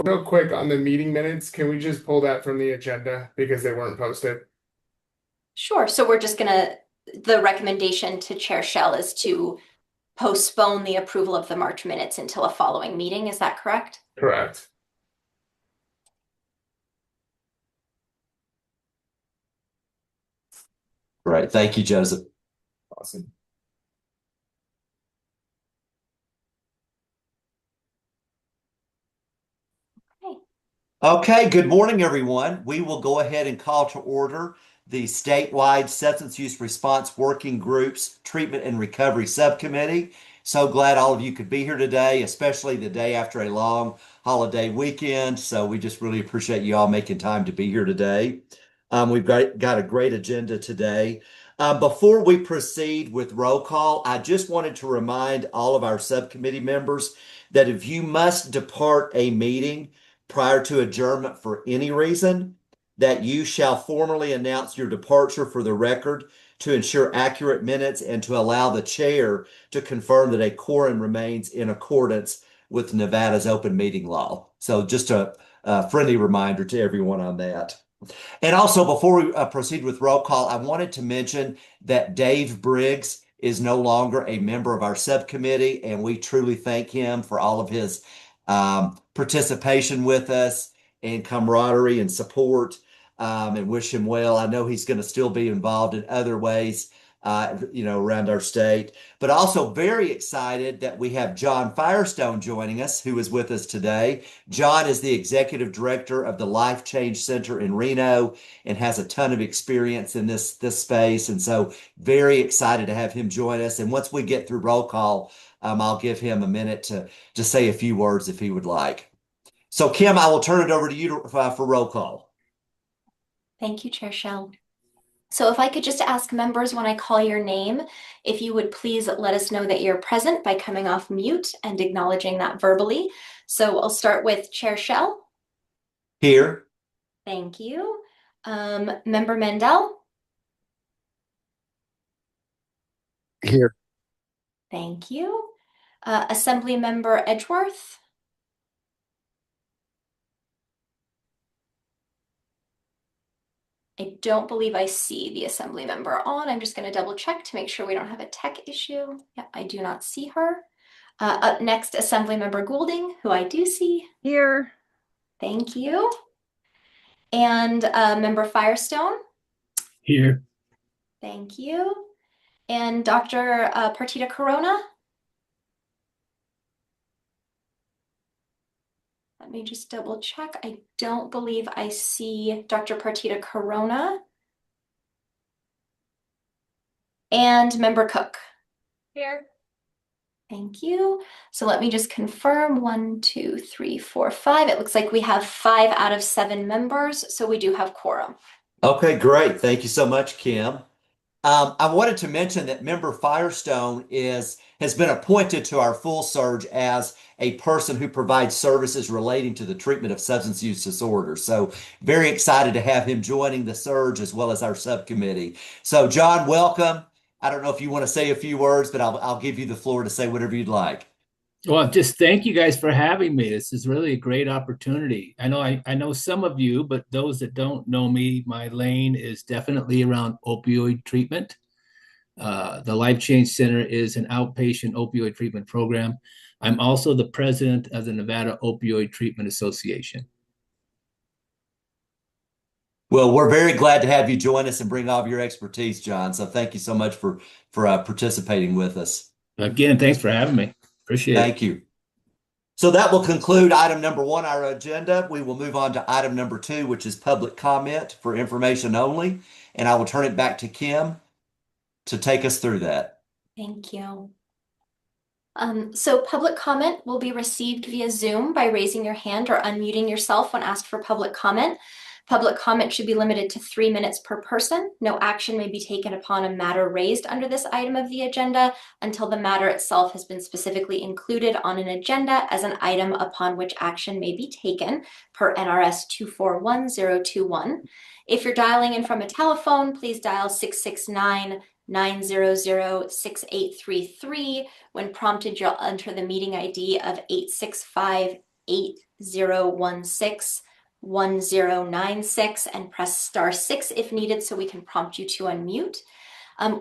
Real quick on the meeting minutes, can we just pull that from the agenda because they weren't posted? Sure. So we're just the recommendation to Chair Shell is to postpone the approval of the March minutes until a following meeting. Is that correct? Correct. Right. Thank you, Joseph. Awesome. Okay. Okay, good morning, everyone. We will go ahead and call to order the statewide substance use response working groups treatment and recovery subcommittee. So glad all of you could be here today, especially the day after a long holiday weekend. So we just really appreciate you all making time to be here today. We've got a great agenda today. Before we proceed with roll call, I just wanted to remind all of our subcommittee members that if you must depart a meeting prior to adjournment for any reason, that you shall formally announce your departure for the record to ensure accurate minutes and to allow the chair to confirm that a quorum remains in accordance with Nevada's open meeting law. So just a friendly reminder to everyone on that. And also, before we proceed with roll call, I wanted to mention that Dave Briggs is no longer a member of our subcommittee, and we truly thank him for all of his participation with us and camaraderie and support, and wish him well. I know he's going to still be involved in other ways, around our state, but also very excited that we have John Firestone joining us, who is with us today. John is the executive director of the Life Change Center in Reno and has a ton of experience in this space. And so very excited to have him join us. And once we get through roll call, I'll give him a minute to say a few words if he would like. So Kim, I will turn it over to you for roll call. Thank you, Chair Shell. So if I could just ask members when I call your name, if you would please let us know that you're present by coming off mute and acknowledging that verbally. So I'll start with Chair Shell. Here. Thank you. Member Mendel. Here. Thank you. Assembly Member Edgeworth. I don't believe I see the assembly member on. I'm just going to double check to make sure we don't have a tech issue. Yeah, I do not see her. Up next, Assembly Member Goulding, who I do see. Here. Thank you. And Member Firestone. Here. Thank you. And Dr. Partita Corona. Let me just double check. I don't believe I see Dr. Partita Corona. And Member Cook. Here. Thank you. So let me just confirm 1, 2, 3, 4, 5. It looks like we have 5 out of 7 members, so we do have quorum. Okay, great. Thank you so much, Kim. I wanted to mention that Member Firestone has been appointed to our full surge as a person who provides services relating to the treatment of substance use disorders. So very excited to have him joining the surge as well as our subcommittee. So John, welcome. I don't know if you want to say a few words, but I'll give you the floor to say whatever you'd like. Well, just thank you guys for having me. This is really a great opportunity. I know some of you, but those that don't know me, my lane is definitely around opioid treatment. The Life Change Center is an outpatient opioid treatment program. I'm also the president of the Nevada Opioid Treatment Association. Well, we're very glad to have you join us and bring all of your expertise, John. So thank you so much for participating with us. Again, thanks for having me. Appreciate it. Thank you. So that will conclude item number 1, our agenda. We will move on to item number 2, which is public comment for information only. And I will turn it back to Kim to take us through that. Thank you. So public comment will be received via Zoom by raising your hand or unmuting yourself when asked for public comment. Public comment should be limited to 3 minutes per person. No action may be taken upon a matter raised under this item of the agenda until the matter itself has been specifically included on an agenda as an item upon which action may be taken per NRS 241021. If you're dialing in from a telephone, please dial 669-900-6833. When prompted, you'll enter the meeting ID of 865-8 1096 and press *6 if needed so we can prompt you to unmute.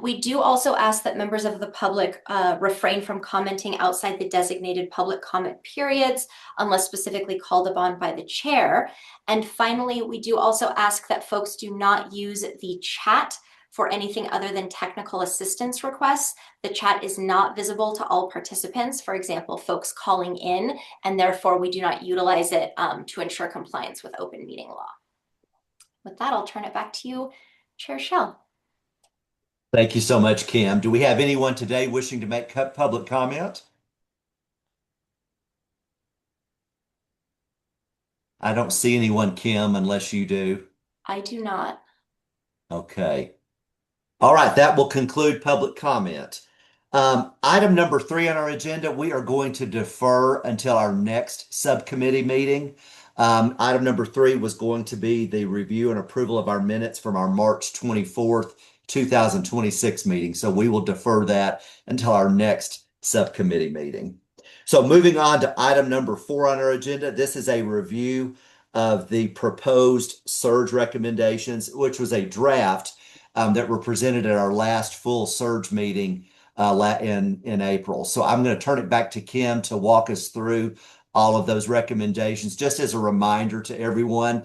We do also ask that members of the public refrain from commenting outside the designated public comment periods unless specifically called upon by the chair. And finally, we do also ask that folks do not use the chat for anything other than technical assistance requests. The chat is not visible to all participants, for example, folks calling in, and therefore we do not utilize it to ensure compliance with open meeting law. With that, I'll turn it back to you, Chair Schell. Thank you so much, Kim. Do we have anyone today wishing to make public comment? I don't see anyone, Kim, unless you do. I do not. Okay. All right, that will conclude public comment. Item number 3 on our agenda, we are going to defer until our next subcommittee meeting. Item number 3 was going to be the review and approval of our minutes from our March 24th, 2026 meeting. So we will defer that until our next subcommittee meeting. So moving on to item number 4 on our agenda, this is a review of the proposed SURG recommendations, which was a draft that were presented at our last full SURG meeting in April. So I'm going to turn it back to Kim to walk us through all of those recommendations. Just as a reminder to everyone,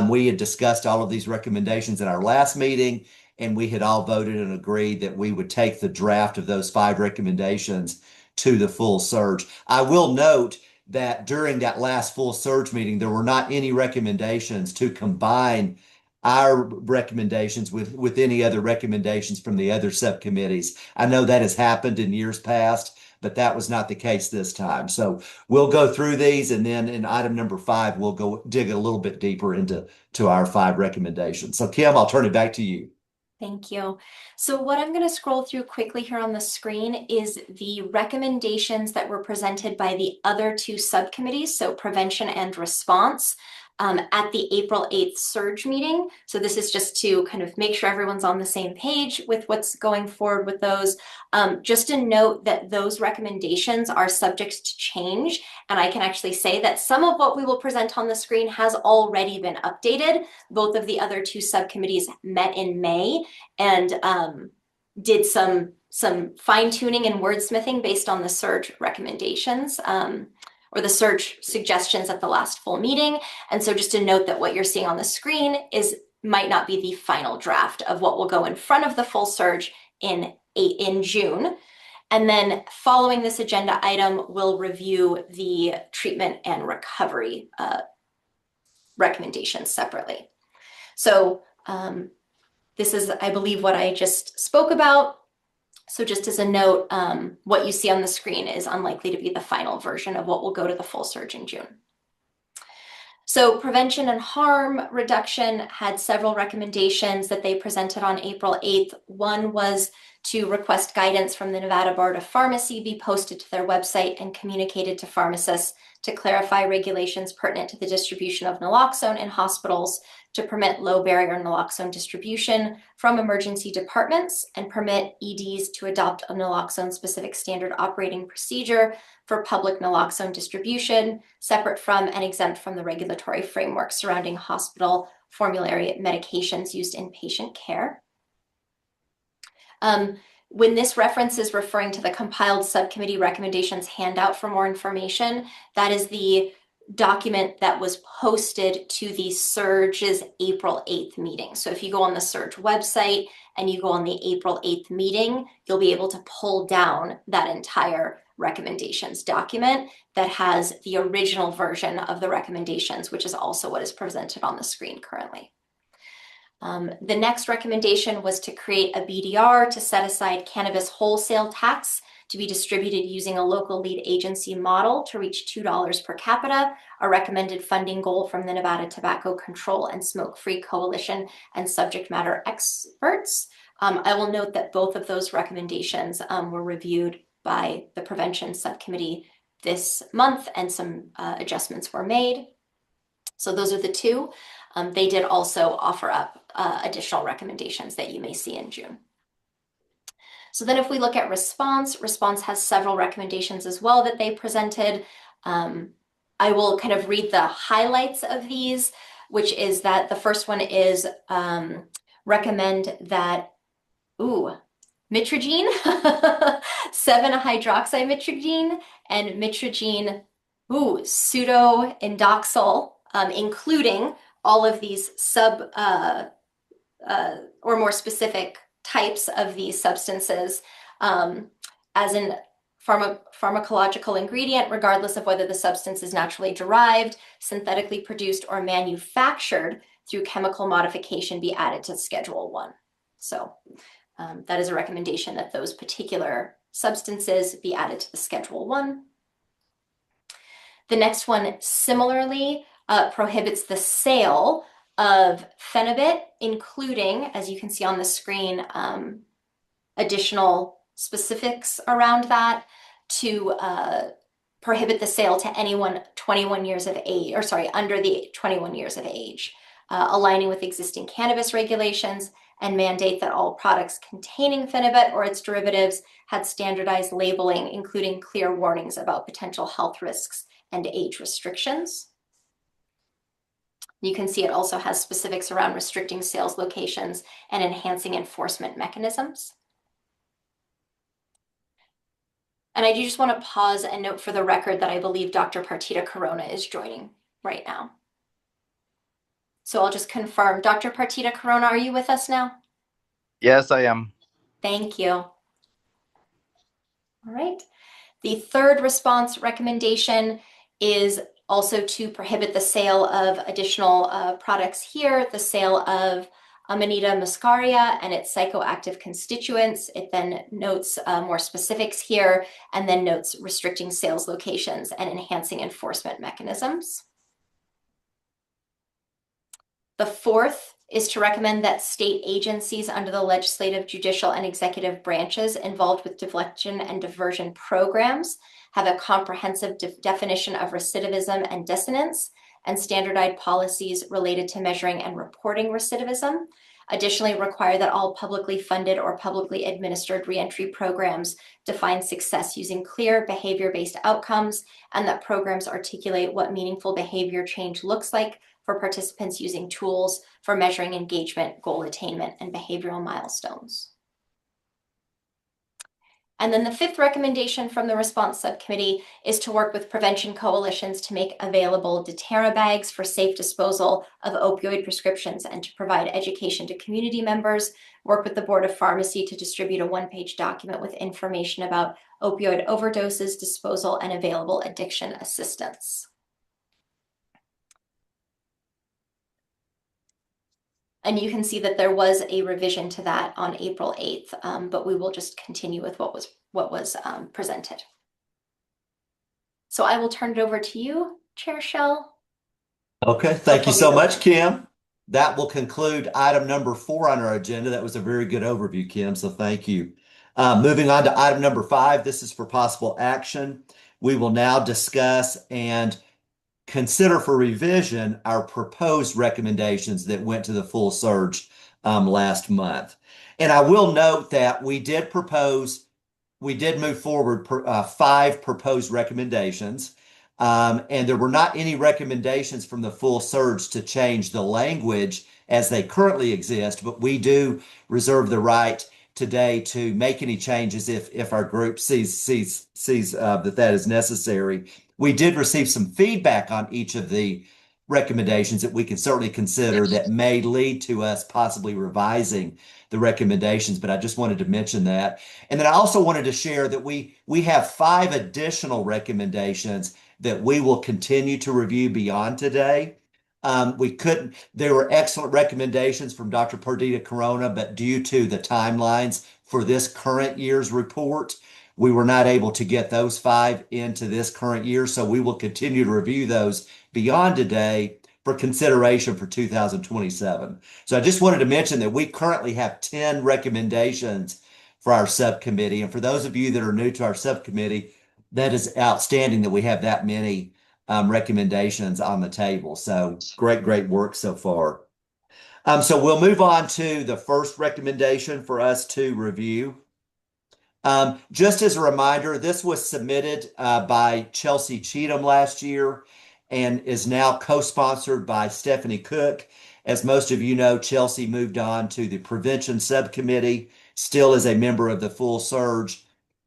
we had discussed all of these recommendations in our last meeting, and we had all voted and agreed that we would take the draft of those 5 recommendations to the full SURG. I will note that during that last full SURG meeting, there were not any recommendations to combine our recommendations with any other recommendations from the other subcommittees. I know that has happened in years past, but that was not the case this time. So we'll go through these, and then in item number 5, we'll go dig a little bit deeper into our 5 recommendations. So Kim, I'll turn it back to you. Thank you. So what I'm going to scroll through quickly here on the screen is the recommendations that were presented by the other 2 subcommittees, so prevention and response, at the April 8th SURG meeting. So this is just to kind of make sure everyone's on the same page with what's going forward with those. Just a note that those recommendations are subject to change. And I can actually say that some of what we will present on the screen has already been updated. Both of the other 2 subcommittees met in May and did some fine tuning and wordsmithing based on the SURG recommendations. Or the SURG suggestions at the last full meeting. And so just to note that what you're seeing on the screen might not be the final draft of what will go in front of the full SURG in June. And then following this agenda item, we'll review the treatment and recovery recommendations separately. So this is, I believe, what I just spoke about. So just as a note, what you see on the screen is unlikely to be the final version of what will go to the full SURG in June. So prevention and harm reduction had several recommendations that they presented on April 8th. One was to request guidance from the Nevada Board of Pharmacy be posted to their website and communicated to pharmacists to clarify regulations pertinent to the distribution of naloxone in hospitals, to permit low barrier naloxone distribution from emergency departments, and permit EDs to adopt a naloxone specific standard operating procedure for public naloxone distribution, separate from and exempt from the regulatory framework surrounding hospital formulary medications used in patient care. When this reference is referring to the compiled subcommittee recommendations handout for more information, that is the document that was posted to the SURG's April 8th meeting. So if you go on the SURG website and you go on the April 8th meeting, you'll be able to pull down that entire recommendations document that has the original version of the recommendations, which is also what is presented on the screen currently. The next recommendation was to create a BDR to set aside cannabis wholesale tax to be distributed using a local lead agency model to reach $2 per capita, a recommended funding goal from the Nevada Tobacco Control and Smoke-Free Coalition and subject matter experts. I will note that both of those recommendations were reviewed by the prevention subcommittee this month, and some adjustments were made. So those are the 2. They did also offer up additional recommendations that you may see in June. So then if we look at response has several recommendations as well that they presented. I I will kind of read the highlights of these, which is that the first one is recommend that, mitragine, 7-hydroxymitragine, and mitragine, pseudoindoxil, including all of these or more specific types of these substances as an pharmacological ingredient, regardless of whether the substance is naturally derived, synthetically produced, or manufactured through chemical modification, be added to Schedule 1. So that is a recommendation that those particular substances be added to the Schedule 1. The next one similarly prohibits the sale of phenibut, including, as you can see on the screen, additional specifics around that, to prohibit the sale to anyone 21 years of age, or sorry, under the 21 years of age, aligning with existing cannabis regulations, and mandate that all products containing phenibut or its derivatives had standardized labeling, including clear warnings about potential health risks and age restrictions. You can see it also has specifics around restricting sales locations and enhancing enforcement mechanisms. And I do just want to pause and note for the record that I believe Dr. Partita Corona is joining right now. So I'll just confirm. Dr. Partita Corona, are you with us now? Yes, I am. Thank you. All right. The third response recommendation is also to prohibit the sale of additional products here, the sale of Amanita muscaria and its psychoactive constituents. It then notes more specifics here, and then notes restricting sales locations and enhancing enforcement mechanisms. The fourth is to recommend that state agencies under the legislative, judicial, and executive branches involved with deflection and diversion programs have a comprehensive definition of recidivism and dissonance, and standardized policies related to measuring and reporting recidivism. Additionally, require that all publicly funded or publicly administered reentry programs define success using clear behavior-based outcomes, and that programs articulate what meaningful behavior change looks like for participants using tools for measuring engagement, goal attainment, and behavioral milestones. And then the fifth recommendation from the response subcommittee is to work with prevention coalitions to make available deterra bags for safe disposal of opioid prescriptions, and to provide education to community members, work with the Board of Pharmacy to distribute a one-page document with information about opioid overdoses, disposal, and available addiction assistance. And you can see that there was a revision to that on April 8th, but we will just continue with what was presented. So I will turn it over to you, Chair Shell. Okay, thank you so much, Kim. That will conclude item number 4 on our agenda. That was a very good overview, Kim, so thank you. Moving on to item number 5, this is for possible action. We will now discuss and consider for revision our proposed recommendations that went to the full SURG last month. And I will note that we did move forward 5 proposed recommendations, and there were not any recommendations from the full SURG to change the language as they currently exist, but we do reserve the right today to make any changes if our group sees that is necessary. We did receive some feedback on each of the recommendations that we can certainly consider that may lead to us possibly revising the recommendations, but I just wanted to mention that. And then I also wanted to share that we have 5 additional recommendations that we will continue to review beyond today. There were excellent recommendations from Dr. Perdita Corona, but due to the timelines for this current year's report, we were not able to get those 5 into this current year. So we will continue to review those beyond today for consideration for 2027. So I just wanted to mention that we currently have 10 recommendations for our subcommittee. And for those of you that are new to our subcommittee, that is outstanding that we have that many recommendations on the table. So great work so far. So we'll move on to the first recommendation for us to review. Just as a reminder, this was submitted by Chelsea Cheatham last year, and is now co-sponsored by Stephanie Cook. As most of you know, Chelsea moved on to the Prevention Subcommittee, still is a member of the full SURG.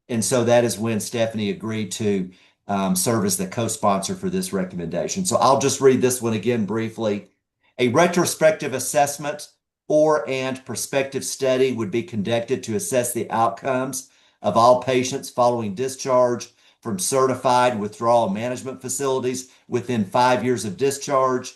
And so that is when Stephanie agreed to serve as the co-sponsor for this recommendation. So I'll just read this one again briefly. A retrospective assessment and prospective study would be conducted to assess the outcomes of all patients following discharge from certified withdrawal management facilities within 5 years of discharge,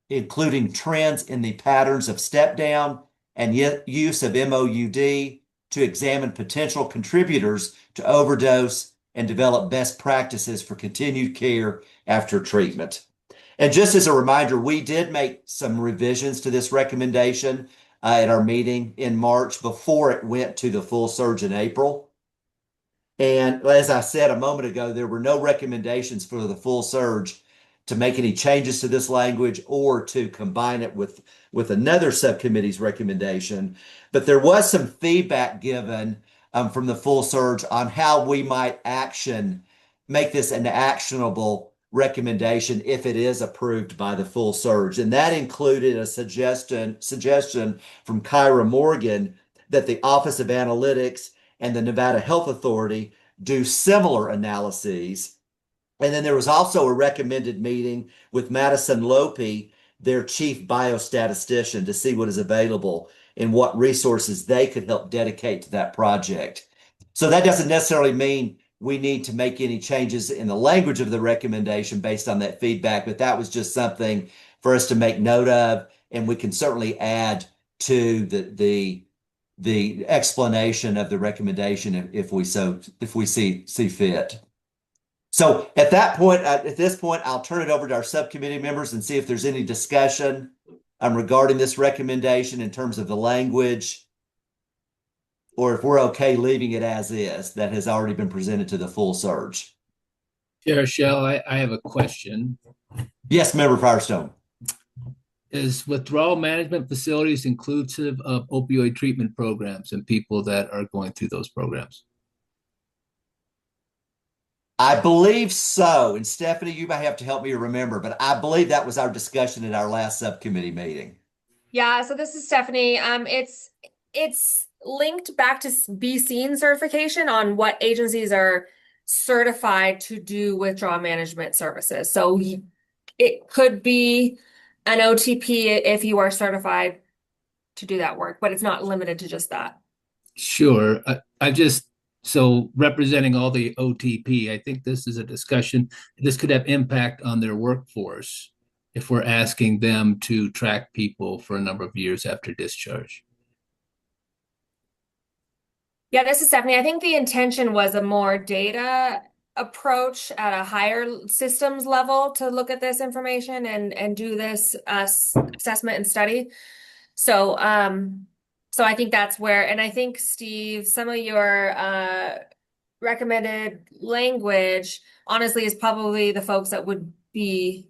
including trends in the patterns of step down and use of MOUD to examine potential contributors to overdose and develop best practices for continued care after treatment. And just as a reminder, we did make some revisions to this recommendation at our meeting in March before it went to the full SURG in April. And as I said a moment ago, there were no recommendations for the full SURG to make any changes to this language or to combine it with another subcommittee's recommendation. But there was some feedback given from the full SURG on how we might make this an actionable recommendation if it is approved by the full SURG. And that included a suggestion from Kyra Morgan that the Office of Analytics and the Nevada Health Authority do similar analyses. And then there was also a recommended meeting with Madison Lope, their chief biostatistician, to see what is available and what resources they could help dedicate to that project. So that doesn't necessarily mean we need to make any changes in the language of the recommendation based on that feedback, but that was just something for us to make note of, and we can certainly add to the explanation of the recommendation if we see fit. So at this point, I'll turn it over to our subcommittee members and see if there's any discussion regarding this recommendation in terms of the language, or if we're okay leaving it as is, that has already been presented to the full SURG. Chair Shell, I have a question. Yes, Member Firestone. Is withdrawal management facilities inclusive of opioid treatment programs and people that are going through those programs? I believe so. And Stephanie, you may have to help me remember, but I believe that was our discussion at our last subcommittee meeting. Yeah, so this is Stephanie. It's linked back to be seen certification on what agencies are certified to do withdrawal management services. So it could be an OTP if you are certified to do that work, but it's not limited to just that. Sure. So representing all the OTP, I think this is a discussion. This could have impact on their workforce if we're asking them to track people for a number of years after discharge. Yeah, this is Stephanie. I think the intention was a more data approach at a higher systems level to look at this information and do this assessment and study. So I think that's where, and I think, Steve, some of your recommended language, honestly, is probably the folks that would be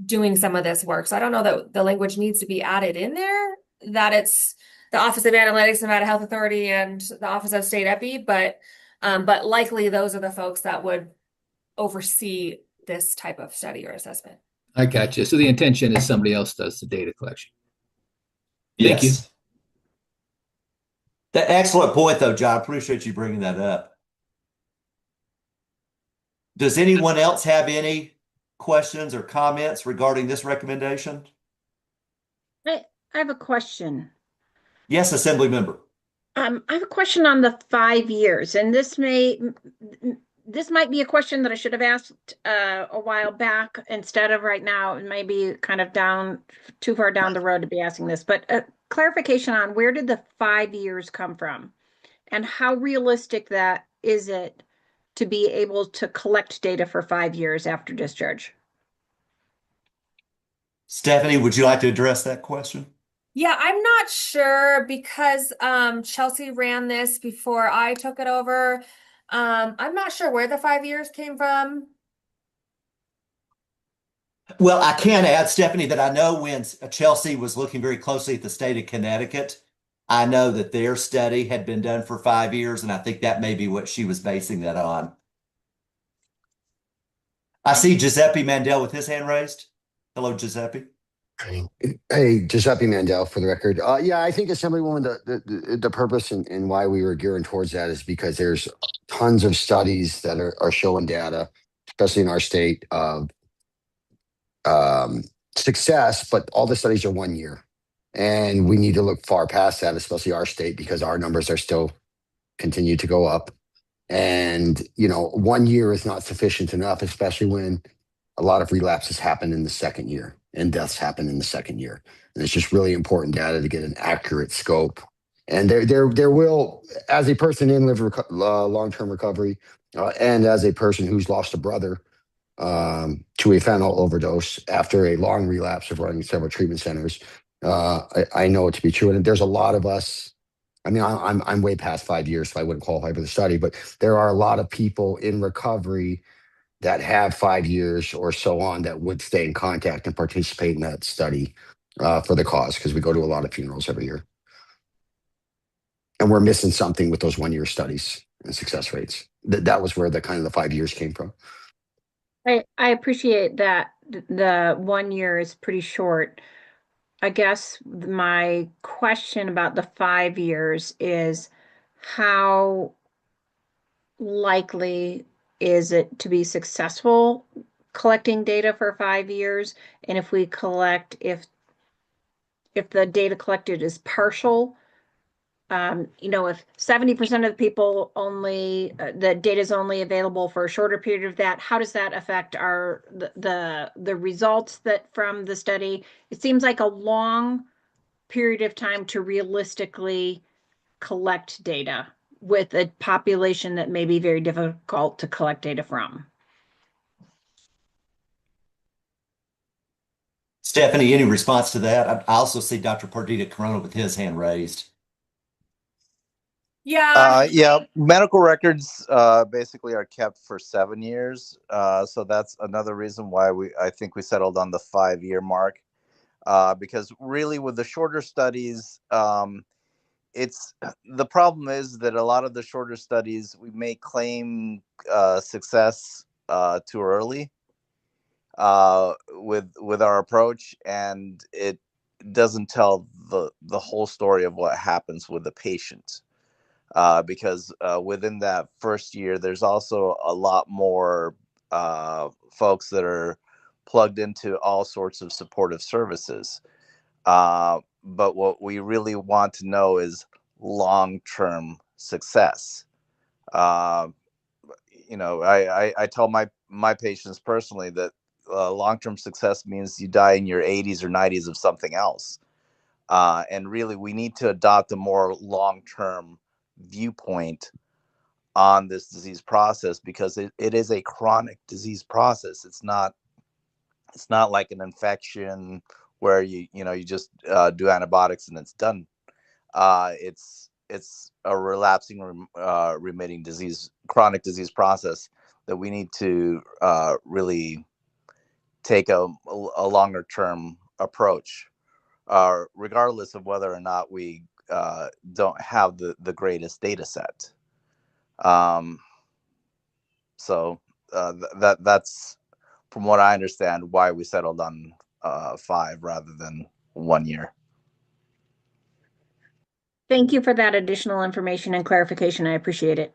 doing some of this work. So I don't know that the language needs to be added in there, that it's the Office of Analytics, Nevada Health Authority, and the Office of State Epi, but likely those are the folks that would oversee this type of study or assessment. I got you. So the intention is somebody else does the data collection. Thank you. Excellent point, though, John. I appreciate you bringing that up. Does anyone else have any questions or comments regarding this recommendation? I have a question. Yes, Assembly Member. I have a question on the 5 years, and this might be a question that I should have asked a while back instead of right now. It may be kind of too far down the road to be asking this, but clarification on where did the 5 years come from, and how realistic that is it to be able to collect data for 5 years after discharge? Stephanie, would you like to address that question? Yeah, I'm not sure because Chelsea ran this before I took it over. I'm not sure where the 5 years came from. Well, I can add, Stephanie, that I know when Chelsea was looking very closely at the state of Connecticut, I know that their study had been done for 5 years, and I think that may be what she was basing that on. I see Giuseppe Mandel with his hand raised. Hello, Giuseppe. Hey, Giuseppe Mandel for the record. Yeah, I think Assemblywoman, the purpose and why we were gearing towards that is because there's tons of studies that are showing data, especially in our state, of success, but all the studies are 1 year. And we need to look far past that, especially our state, because our numbers are still continue to go up. And, 1 year is not sufficient enough, especially when a lot of relapses happen in the second year and deaths happen in the second year. And it's just really important data to get an accurate scope. And there will, as a person in long-term recovery, and as a person who's lost a brother to a fentanyl overdose after a long relapse of running several treatment centers, I know it to be true. And there's a lot of us. I mean, I'm way past 5 years, so I wouldn't qualify for the study, but there are a lot of people in recovery that have 5 years or so on that would stay in contact and participate in that study for the cause, because we go to a lot of funerals every year. And we're missing something with those 1 year studies and success rates. That was where the kind of the 5 years came from. I appreciate that the 1 year is pretty short. I guess my question about the 5 years is how likely is it to be successful collecting data for 5 years? And if we collect, if the data collected is partial, if 70% of the people only, the data is only available for a shorter period of that, how does that affect the results that from the study? It seems like a long period of time to realistically collect data with a population that may be very difficult to collect data from. Stephanie, any response to that? I also see Dr. Perdita Corona with his hand raised. Yeah. Yeah, medical records basically are kept for 7 years. So that's another reason why I think we settled on the 5 year mark. Because really with the shorter studies, the problem is that a lot of the shorter studies, we may claim success too early with our approach, and it doesn't tell the whole story of what happens with the patient. Because within that first year, there's also a lot more folks that are plugged into all sorts of supportive services. But what we really want to know is long-term success. I tell my patients personally that long-term success means you die in your 80s or 90s of something else. And really, we need to adopt a more long-term viewpoint on this disease process, because it is a chronic disease process. It's not like an infection where you just do antibiotics and it's done. It's a relapsing, remitting disease, chronic disease process that we need to really take a longer term approach, regardless of whether or not we don't have the greatest data set. So that's, from what I understand, why we settled on 5 rather than 1 year. Thank you for that additional information and clarification. I appreciate it.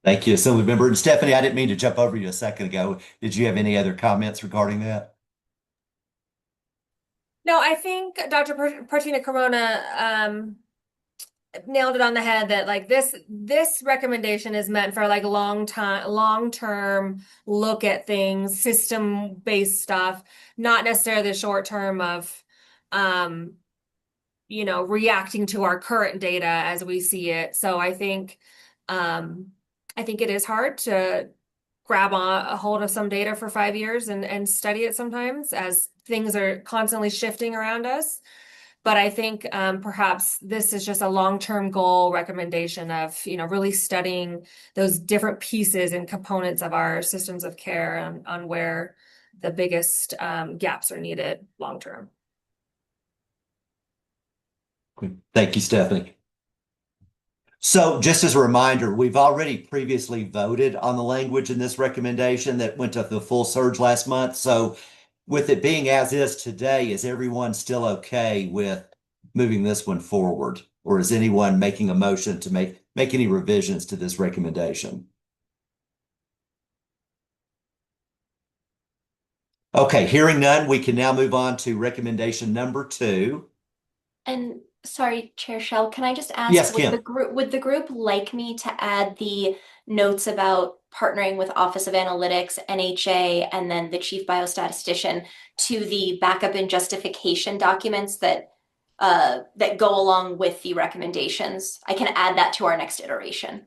Thank you, Assemblymember. And Stephanie, I didn't mean to jump over you a second ago. Did you have any other comments regarding that? No, I think Dr. Partina Corona nailed it on the head that like this recommendation is meant for like long-term look at things, system-based stuff, not necessarily the short term of reacting to our current data as we see it. So I think it is hard to grab a hold of some data for 5 years and study it sometimes, as things are constantly shifting around us. But I think perhaps this is just a long-term goal recommendation of, really studying those different pieces and components of our systems of care on where the biggest gaps are needed long-term. Thank you, Stephanie. So just as a reminder, we've already previously voted on the language in this recommendation that went to the full surge last month. So with it being as is today, is everyone still okay with moving this one forward? Or is anyone making a motion to make any revisions to this recommendation? Okay, hearing none, we can now move on to recommendation number 2. And sorry, Chair Shell, can I just ask, Yes, would the Kim. group like me to add the notes about partnering with Office of Analytics, NHA, and then the Chief Biostatistician to the backup and justification documents that that go along with the recommendations? I can add that to our next iteration.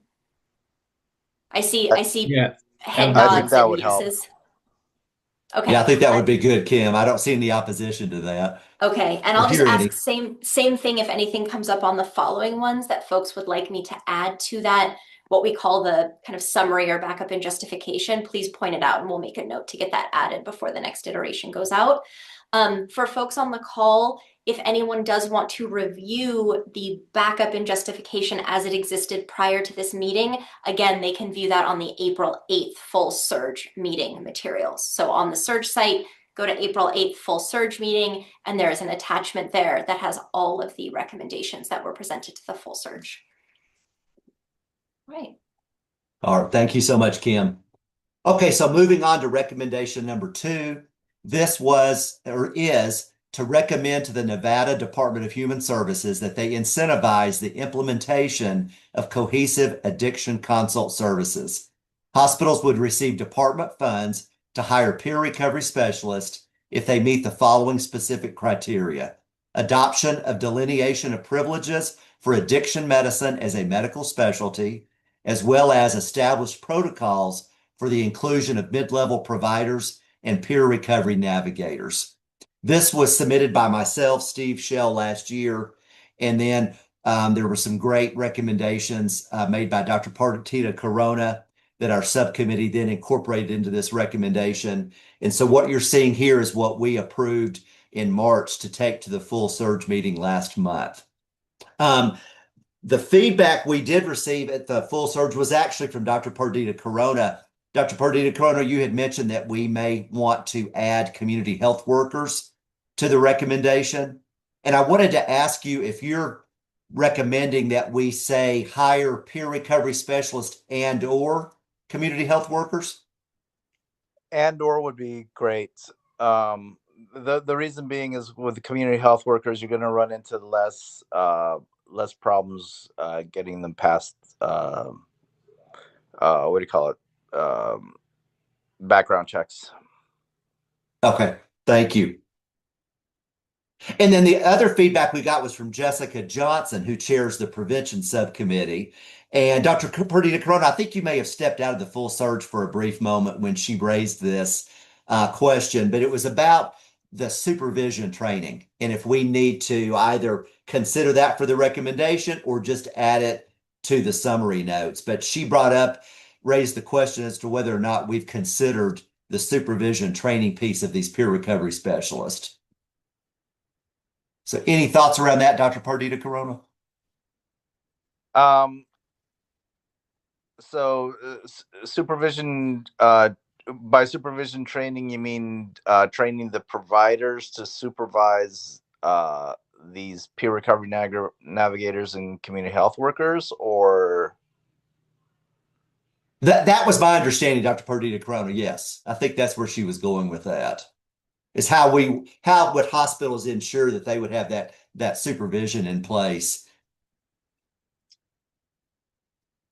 I see Yeah, head I I think nods that and would help. yeses. Okay. Yeah, I think that would be good, Kim. I don't see any opposition to that. Okay, and Or I'll just hear ask any. same thing if anything comes up on the following ones that folks would like me to add to that, what we call the kind of summary or backup and justification, please point it out and we'll make a note to get that added before the next iteration goes out. For folks on the call, if anyone does want to review the backup and justification as it existed prior to this meeting, again, they can view that on the April 8th full surge meeting materials. So on the surge site, go to April 8th full surge meeting, and there's an attachment there that has all of the recommendations that were presented to the full surge. Right. All right, thank you so much, Kim. Okay, so moving on to recommendation number 2. This was or is to recommend to the Nevada Department of Human Services that they incentivize the implementation of cohesive addiction consult services. Hospitals would receive department funds to hire peer recovery specialists if they meet the following specific criteria: adoption of delineation of privileges for addiction medicine as a medical specialty, as well as established protocols for the inclusion of mid-level providers and peer recovery navigators. This was submitted by myself, Steve Shell, last year, and then there were some great recommendations made by Dr. Pardita Corona that our subcommittee then incorporated into this recommendation. And so what you're seeing here is what we approved in March to take to the full surge meeting last month. The feedback we did receive at the full surge was actually from Dr. Pardita Corona. Dr. Pardita Corona, you had mentioned that we may want to add community health workers to the recommendation. And I wanted to ask you if you're recommending that we say hire peer recovery specialists and or community health workers. And/or would be great. The reason being is with the community health workers, you're going to run into less problems getting them past what do you call it, background checks. Okay, thank you. And then the other feedback we got was from Jessica Johnson, who chairs the prevention subcommittee. And Dr. Perdita Corona, I think you may have stepped out of the full surge for a brief moment when she raised this question, but it was about the supervision training. And if we need to either consider that for the recommendation or just add it to the summary notes. But she raised the question as to whether or not we've considered the supervision training piece of these peer recovery specialists. So any thoughts around that, Dr. Pardita Corona? Supervision, by supervision training, you mean training the providers to supervise these peer recovery navigators and community health workers, or? That was my understanding, Dr. Pardita Corona. Yes, I think that's where she was going with that. Is how would hospitals ensure that they would have that supervision in place.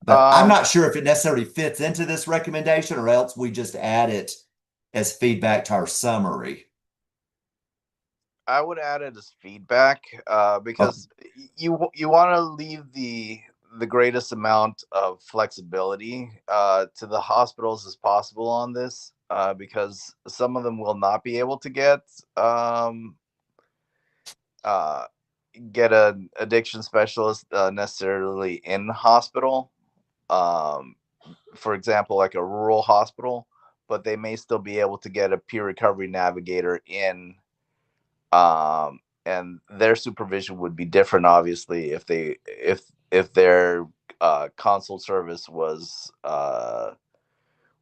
But I'm not sure if it necessarily fits into this recommendation or else we just add it as feedback to our summary. I would add it as feedback because you want to leave the greatest amount of flexibility to the hospitals as possible on this. Because some of them will not be able to get an addiction specialist necessarily in hospital. For example, like a rural hospital, but they may still be able to get a peer recovery navigator in, and their supervision would be different, obviously, if if their consult service was a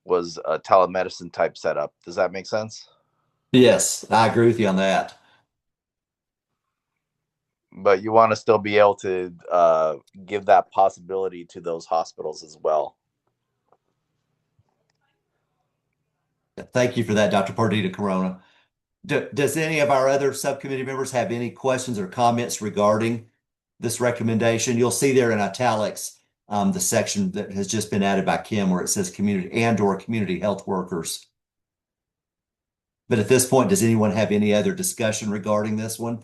telemedicine type setup. Does that make sense? Yes, I agree with you on that. But you want to still be able to give that possibility to those hospitals as well. Thank you for that, Dr. Pardita Corona. Does any of our other subcommittee members have any questions or comments regarding this recommendation? You'll see there in italics the section that has just been added by Kim where it says community and/or community health workers. But at this point, does anyone have any other discussion regarding this one?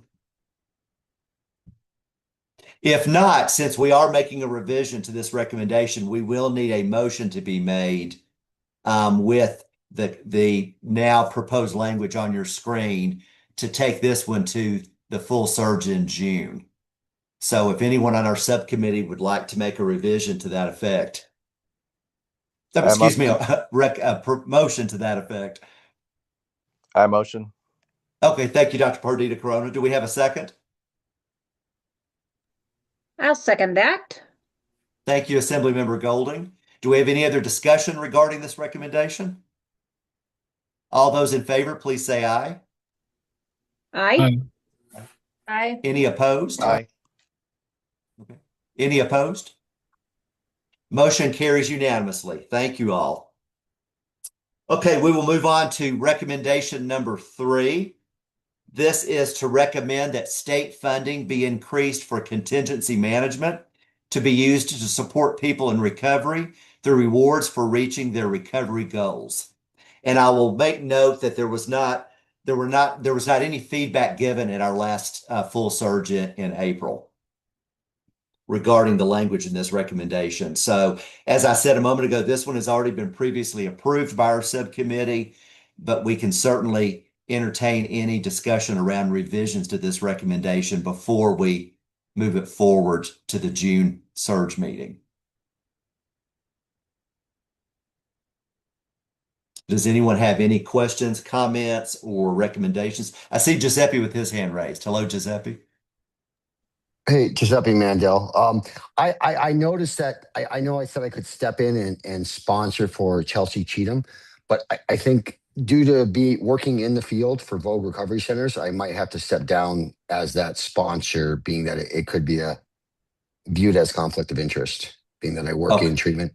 If not, since we are making a revision to this recommendation, we will need a motion to be made with the now proposed language on your screen to take this one to the full surge in June. So if anyone on our subcommittee would like to make a revision to that effect, excuse me, a motion to that effect. I motion. Okay, thank you, Dr. Pardita Corona. Do we have a second? I'll second that. Thank you, Assemblymember Golding. Do we have any other discussion regarding this recommendation? All those in favor, please say aye. Aye. Aye. Any opposed? Aye. Okay. Any opposed? Motion carries unanimously. Thank you all. Okay, we will move on to recommendation number 3. This is to recommend that state funding be increased for contingency management to be used to support people in recovery through rewards for reaching their recovery goals. And I will make note that there was not any feedback given at our last full surge in April regarding the language in this recommendation. So as I said a moment ago, this one has already been previously approved by our subcommittee, but we can certainly entertain any discussion around revisions to this recommendation before we move it forward to the June surge meeting. Does anyone have any questions, comments, or recommendations? I see Giuseppe with his hand raised. Hello, Giuseppe. Hey, Giuseppe Mandel. I noticed that I know I said I could step in and sponsor for Chelsea Cheatham, but I think due to be working in the field for Vogue Recovery Centers, I might have to step down as that sponsor, being that it could be viewed as conflict of interest, being that I work in treatment.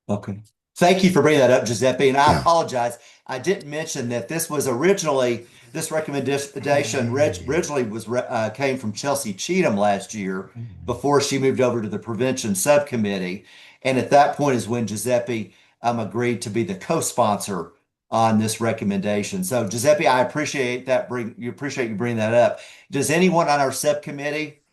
Okay. Thank you for bringing that up, Giuseppe. And I Yeah. apologize. I didn't mention that this recommendation originally came from Chelsea Cheatham last year before she moved over to the prevention subcommittee. And at that point is when Giuseppe agreed to be the co-sponsor on this recommendation. So Giuseppe, I appreciate that. You bringing that up. Does anyone on our subcommittee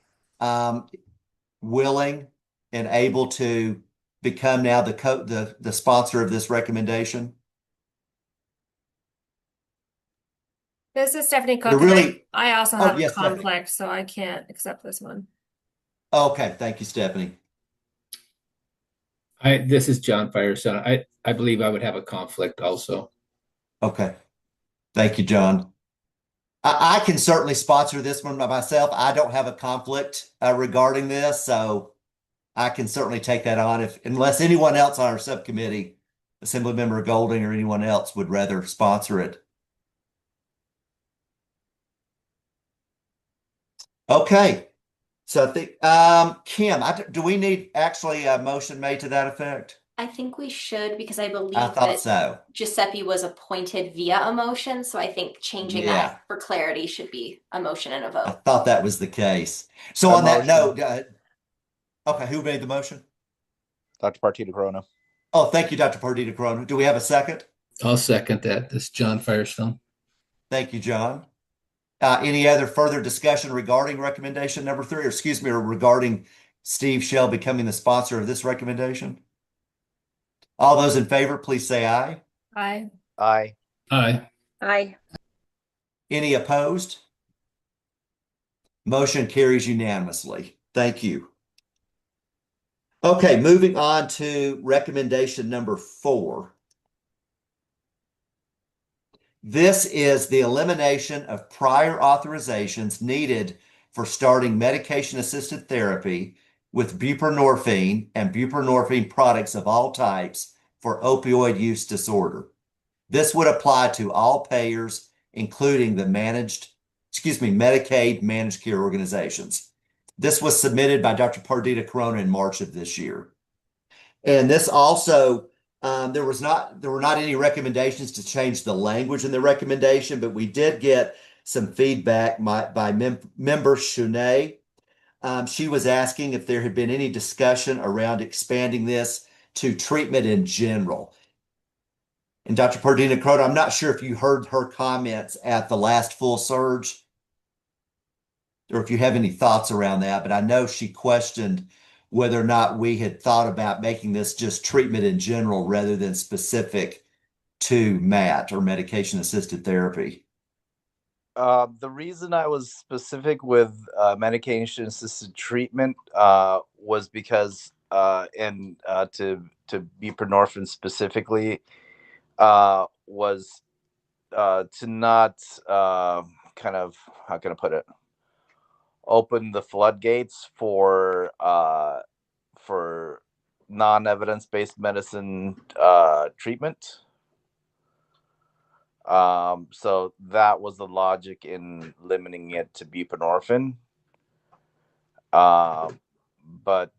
willing and able to become now the sponsor of this recommendation? This is Stephanie Cook. I also have a conflict, so I can't accept this one. Okay, thank you, Stephanie. This is John Firestone. I believe I would have a conflict also. Okay. Thank you, John. I can certainly sponsor this one by myself. I don't have a conflict regarding this, so I can certainly take that on unless anyone else on our subcommittee, Assemblymember Golding or anyone else, would rather sponsor it. Okay. So I think, Kim, do we need actually a motion made to that effect? I think we should, because I believe I thought so. Giuseppe was appointed via a motion, so I think changing that for clarity should be a motion and a vote. I thought that was the case. So on that note, okay, who made the motion? Dr. Pardita Corona. Oh, thank you, Dr. Pardita Corona. Do we have a second? I'll second that. This is John Firestone. Thank you, John. Any other further discussion regarding recommendation number 3, or regarding Steve Shell becoming the sponsor of this recommendation? All those in favor, please say aye. Aye. Aye. Aye. Aye. Any opposed? Motion carries unanimously. Thank you. Okay, moving on to recommendation number 4. This is the elimination of prior authorizations needed for starting medication-assisted therapy with buprenorphine and buprenorphine products of all types for opioid use disorder. This would apply to all payers, including the Medicaid managed care organizations. This was submitted by Dr. Pardita Corona in March of this year. And this also, there were not any recommendations to change the language in the recommendation, but we did get some feedback by member Shunay. She was asking if there had been any discussion around expanding this to treatment in general. And Dr. Pardita Corona, I'm not sure if you heard her comments at the last full surge, or if you have any thoughts around that, but I know she questioned whether or not we had thought about making this just treatment in general rather than specific to MAT or medication-assisted therapy. The reason I was specific with medication-assisted treatment was because, to buprenorphine specifically, was to not kind of, how can I put it, open the floodgates for non-evidence-based medicine treatment. So that was the logic in limiting it to buprenorphine. But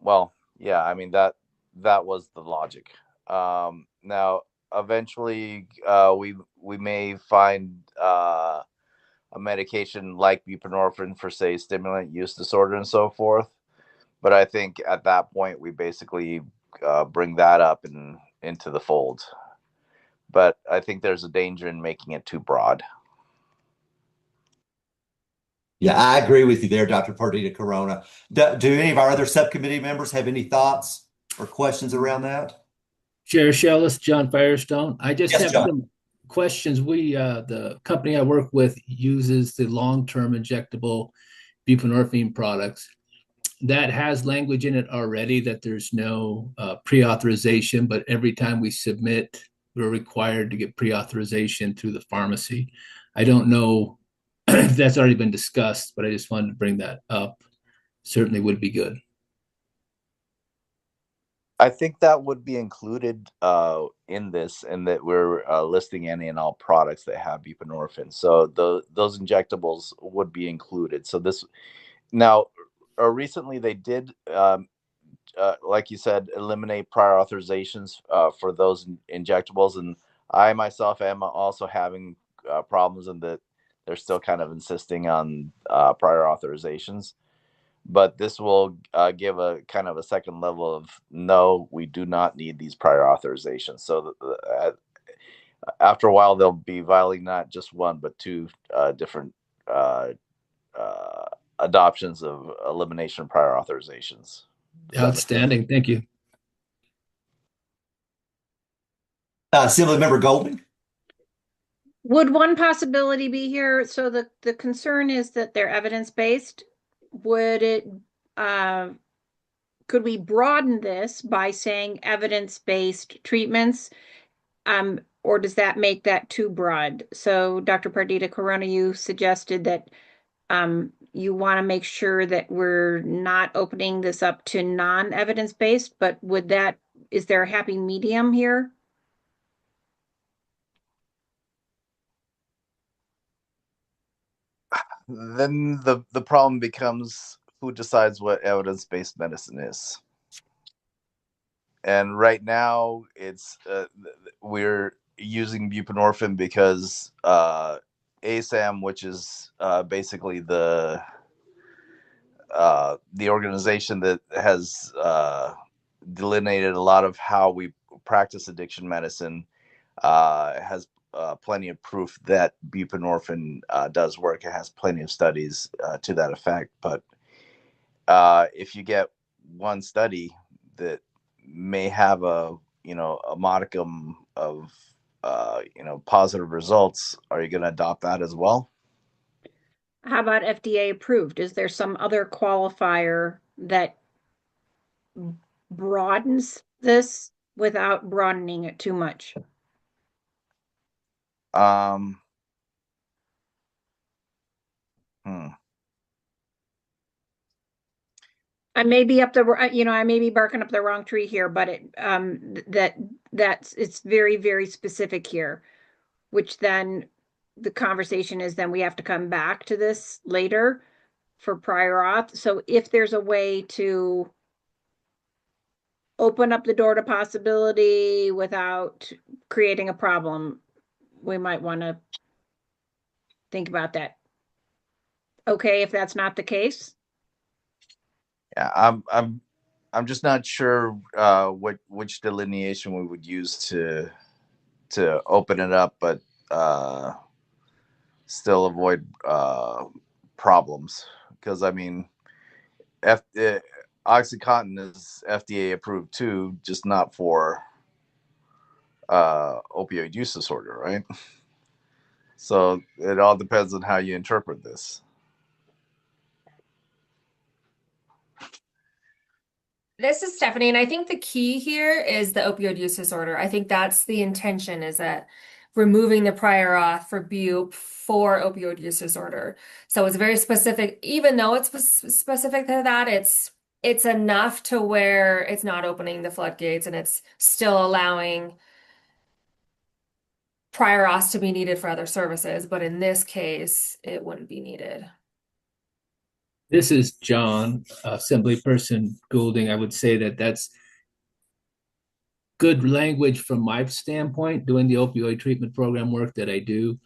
well, yeah, I mean that was the logic. Now, eventually, we may find a medication like buprenorphine for, say, stimulant use disorder and so forth. But I think at that point we basically bring that up into the fold. But I think there's a danger in making it too broad. Yeah, I agree with you there, Dr. Pardita Corona. Do any of our other subcommittee members have any thoughts or questions around that? Chair Shellis, John Firestone. I just Yes, have John. some questions. The company I work with uses the long-term injectable buprenorphine products. That has language in it already that there's no pre-authorization, but every time we submit, we're required to get pre-authorization through the pharmacy. I don't know if that's already been discussed, but I just wanted to bring that up. Certainly would be good. I think that would be included in this, and that we're listing any and all products that have buprenorphine. So those injectables would be included. So this now, recently they did, like you said, eliminate prior authorizations for those injectables, and I myself am also having problems in that they're still kind of insisting on prior authorizations. But this will give a kind of a second level of, no, we do not need these prior authorizations. So after a while, they'll be violating not just one, but two different adoptions of elimination of prior authorizations. Outstanding. Thank you. Assembly Member Golding? Would one possibility be here? So the concern is that they're evidence-based. Would it, could we broaden this by saying evidence-based treatments? Or does that make that too broad? So Dr. Pardita Corona, you suggested that you want to make sure that we're not opening this up to non-evidence-based, but is there a happy medium here? Then the problem becomes, who decides what evidence-based medicine is? And right now, it's we're using buprenorphine because ASAM, which is basically the organization that has delineated a lot of how we practice addiction medicine, has plenty of proof that buprenorphine does work. It has plenty of studies to that effect. But if you get one study that may have a modicum of positive results, are you going to adopt that as well? How about FDA approved? Is there some other qualifier that broadens this without broadening it too much? I may be up the, I may be barking up the wrong tree here, but it's very, very specific here, which then the conversation is then we have to come back to this later for prior auth. So if there's a way to open up the door to possibility without creating a problem, we might want to think about that. Okay, if that's not the case. Yeah, I'm just not sure which delineation we would use to open it up, but still avoid problems. Because I mean, OxyContin is FDA approved too, just not for opioid use disorder, right? So it all depends on how you interpret this. This is Stephanie, and I think the key here is the opioid use disorder. I think that's the intention, is that removing the prior auth for BUP for opioid use disorder. So it's very specific, even though it's specific to that, it's enough to where it's not opening the floodgates and it's still allowing prior auth to be needed for other services. But in this case, it wouldn't be needed. This is John, Assemblyperson Goulding. I would say that that's good language from my standpoint, doing the opioid treatment program work that I do.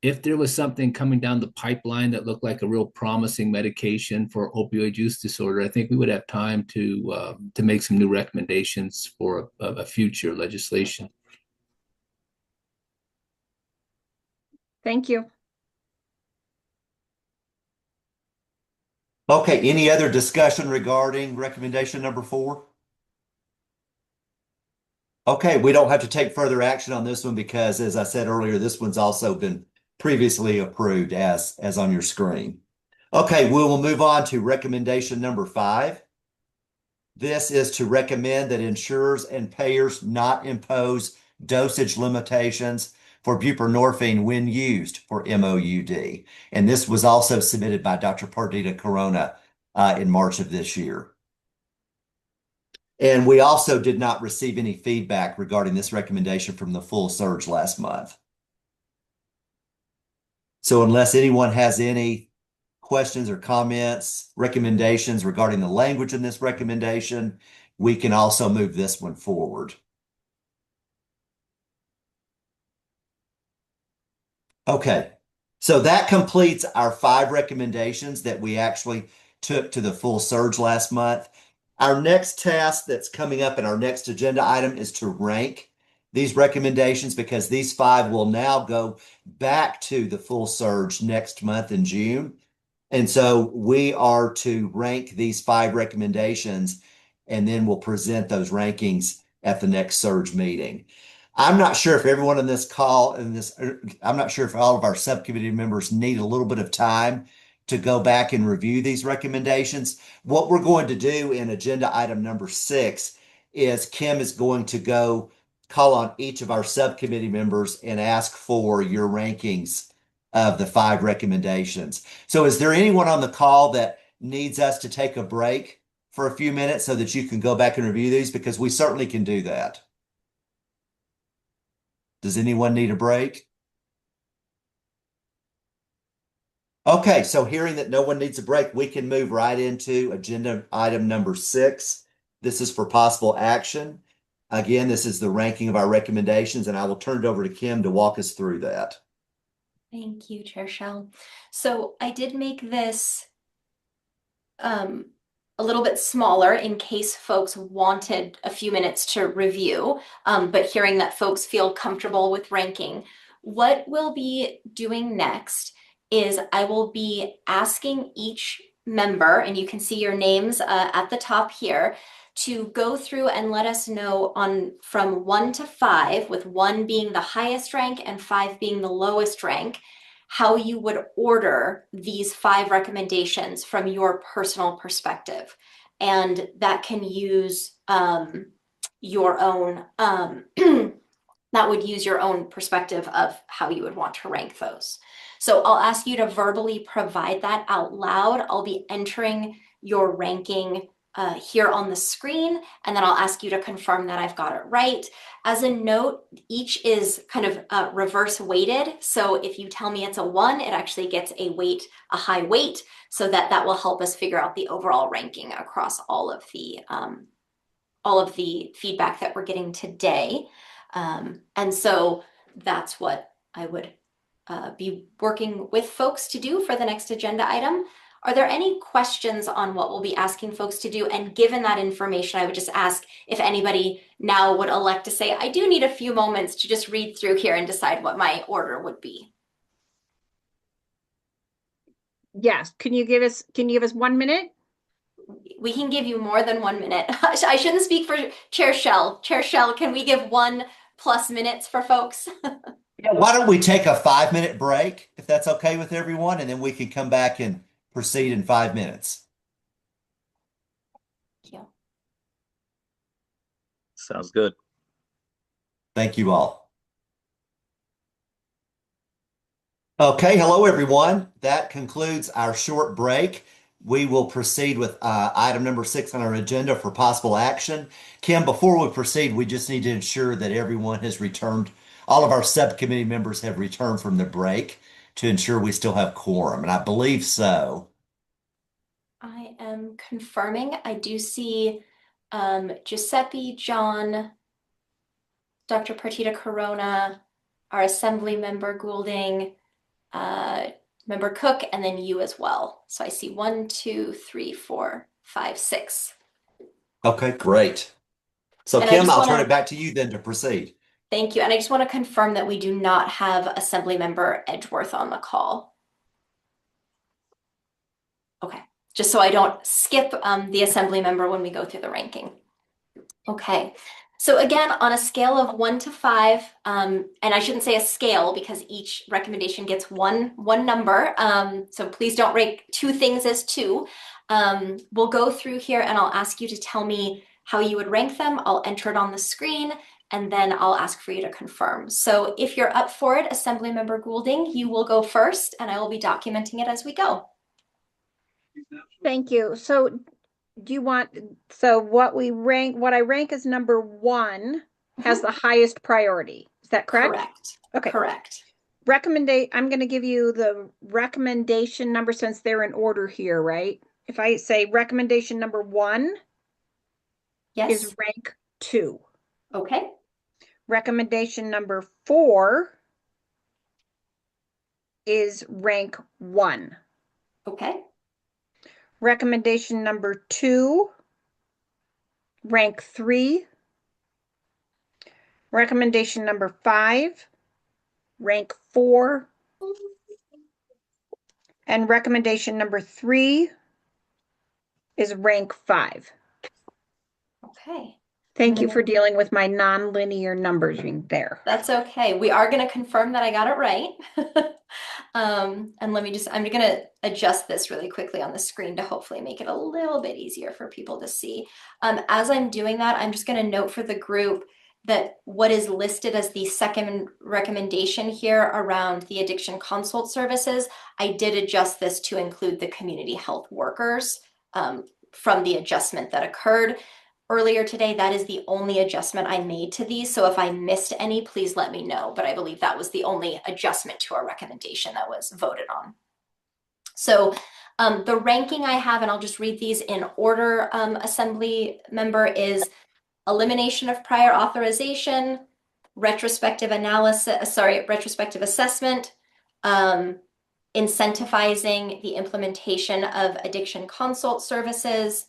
If there was something coming down the pipeline that looked like a real promising medication for opioid use disorder, I think we would have time to make some new recommendations for a future legislation. Thank you. Okay, any other discussion regarding recommendation number 4? Okay, we don't have to take further action on this one because, as I said earlier, this one's also been previously approved as on your screen. Okay, we will move on to recommendation number 5. This is to recommend that insurers and payers not impose dosage limitations for buprenorphine when used for MOUD. And this was also submitted by Dr. Pardita Corona in March of this year. And we also did not receive any feedback regarding this recommendation from the full SURG last month. So unless anyone has any questions or comments, recommendations regarding the language in this recommendation, we can also move this one forward. Okay, so that completes our 5 recommendations that we actually took to the full SURG last month. Our next task that's coming up in our next agenda item is to rank these recommendations, because these 5 will now go back to the full SURG next month in June. And so we are to rank these 5 recommendations, and then we'll present those rankings at the next SURG meeting. I'm not sure if everyone on this call I'm not sure if all of our subcommittee members need a little bit of time to go back and review these recommendations. What we're going to do in agenda item number 6 is Kim is going to go call on each of our subcommittee members and ask for your rankings of the 5 recommendations. So is there anyone on the call that needs us to take a break for a few minutes so that you can go back and review these? Because we certainly can do that. Does anyone need a break? Okay, so hearing that no one needs a break, we can move right into agenda item number 6. This is for possible action. Again, this is the ranking of our recommendations, and I will turn it over to Kim to walk us through that. Thank you, Chair Shell. So I did make this a little bit smaller in case folks wanted a few minutes to review, but hearing that folks feel comfortable with ranking. What we'll be doing next is I will be asking each member, and you can see your names at the top here, to go through and let us know from 1 to 5, with 1 being the highest rank and 5 being the lowest rank, how you would order these 5 recommendations from your personal perspective. And that can use your own, that would use your own perspective of how you would want to rank those. So I'll ask you to verbally provide that out loud. I'll be entering your ranking here on the screen, and then I'll ask you to confirm that I've got it right. As a note, each is kind of reverse weighted. So if you tell me it's a 1, it actually gets a high weight, so that will help us figure out the overall ranking across all of the feedback that we're getting today. And so that's what I would be working with folks to do for the next agenda item. Are there any questions on what we'll be asking folks to do? And given that information, I would just ask if anybody now would elect to say, I do need a few moments to just read through here and decide what my order would be. Yes. Can you give us 1 minute? We can give you more than 1 minute. I shouldn't speak for Chair Shell. Chair Shell, can we give 1+ minutes for folks? Why don't we take a 5-minute break, if that's okay with everyone, and then we can come back and proceed in 5 minutes. Thank you. Sounds good. Thank you all. Okay, hello everyone. That concludes our short break. We will proceed with item number 6 on our agenda for possible action. Kim, before we proceed, we just need to ensure that everyone has returned. All of our subcommittee members have returned from the break to ensure we still have quorum, and I believe so. I am confirming. I do see Giuseppe, John, Dr. Partita Corona, our Assembly Member Goulding, Member Cook, and then you as well. So I see 1, 2, 3, 4, 5, 6. Okay, great. So And Kim, I'll turn it back to you then to proceed. Thank you. And I just want to confirm that we do not have Assembly Member Edgeworth on the call. Okay, just so I don't skip the Assembly Member when we go through the ranking. Okay, so again, on a scale of 1 to 5, and I shouldn't say a scale because each recommendation gets one number. So please don't rank 2 things as 2. We'll go through here and I'll ask you to tell me how you would rank them. I'll enter it on the screen and then I'll ask for you to confirm. So if you're up for it, Assembly Member Goulding, you will go first and I will be documenting it as we go. Thank you. So do you want, so what I rank as number 1 has the highest priority. Is that correct? Correct. Okay. Correct. I'm going to give you the recommendation number since they're in order here, right? If I say recommendation number 1 Yes. is rank 2. Okay. Recommendation number 4 is rank 1. Okay. Recommendation number 2, rank 3. Recommendation number 5, rank 4. And recommendation number 3 is rank 5. Okay. Thank you for dealing with my non-linear numbers there. That's okay. We are going to confirm that I got it right. And I'm going to adjust this really quickly on the screen to hopefully make it a little bit easier for people to see. As I'm doing that, I'm just going to note for the group that what is listed as the second recommendation here around the addiction consult services, I did adjust this to include the community health workers from the adjustment that occurred earlier today. That is the only adjustment I made to these. So if I missed any, please let me know. But I believe that was the only adjustment to our recommendation that was voted on. So the ranking I have, and I'll just read these in order, Assembly Member, is elimination of prior authorization, retrospective assessment, incentivizing the implementation of addiction consult services,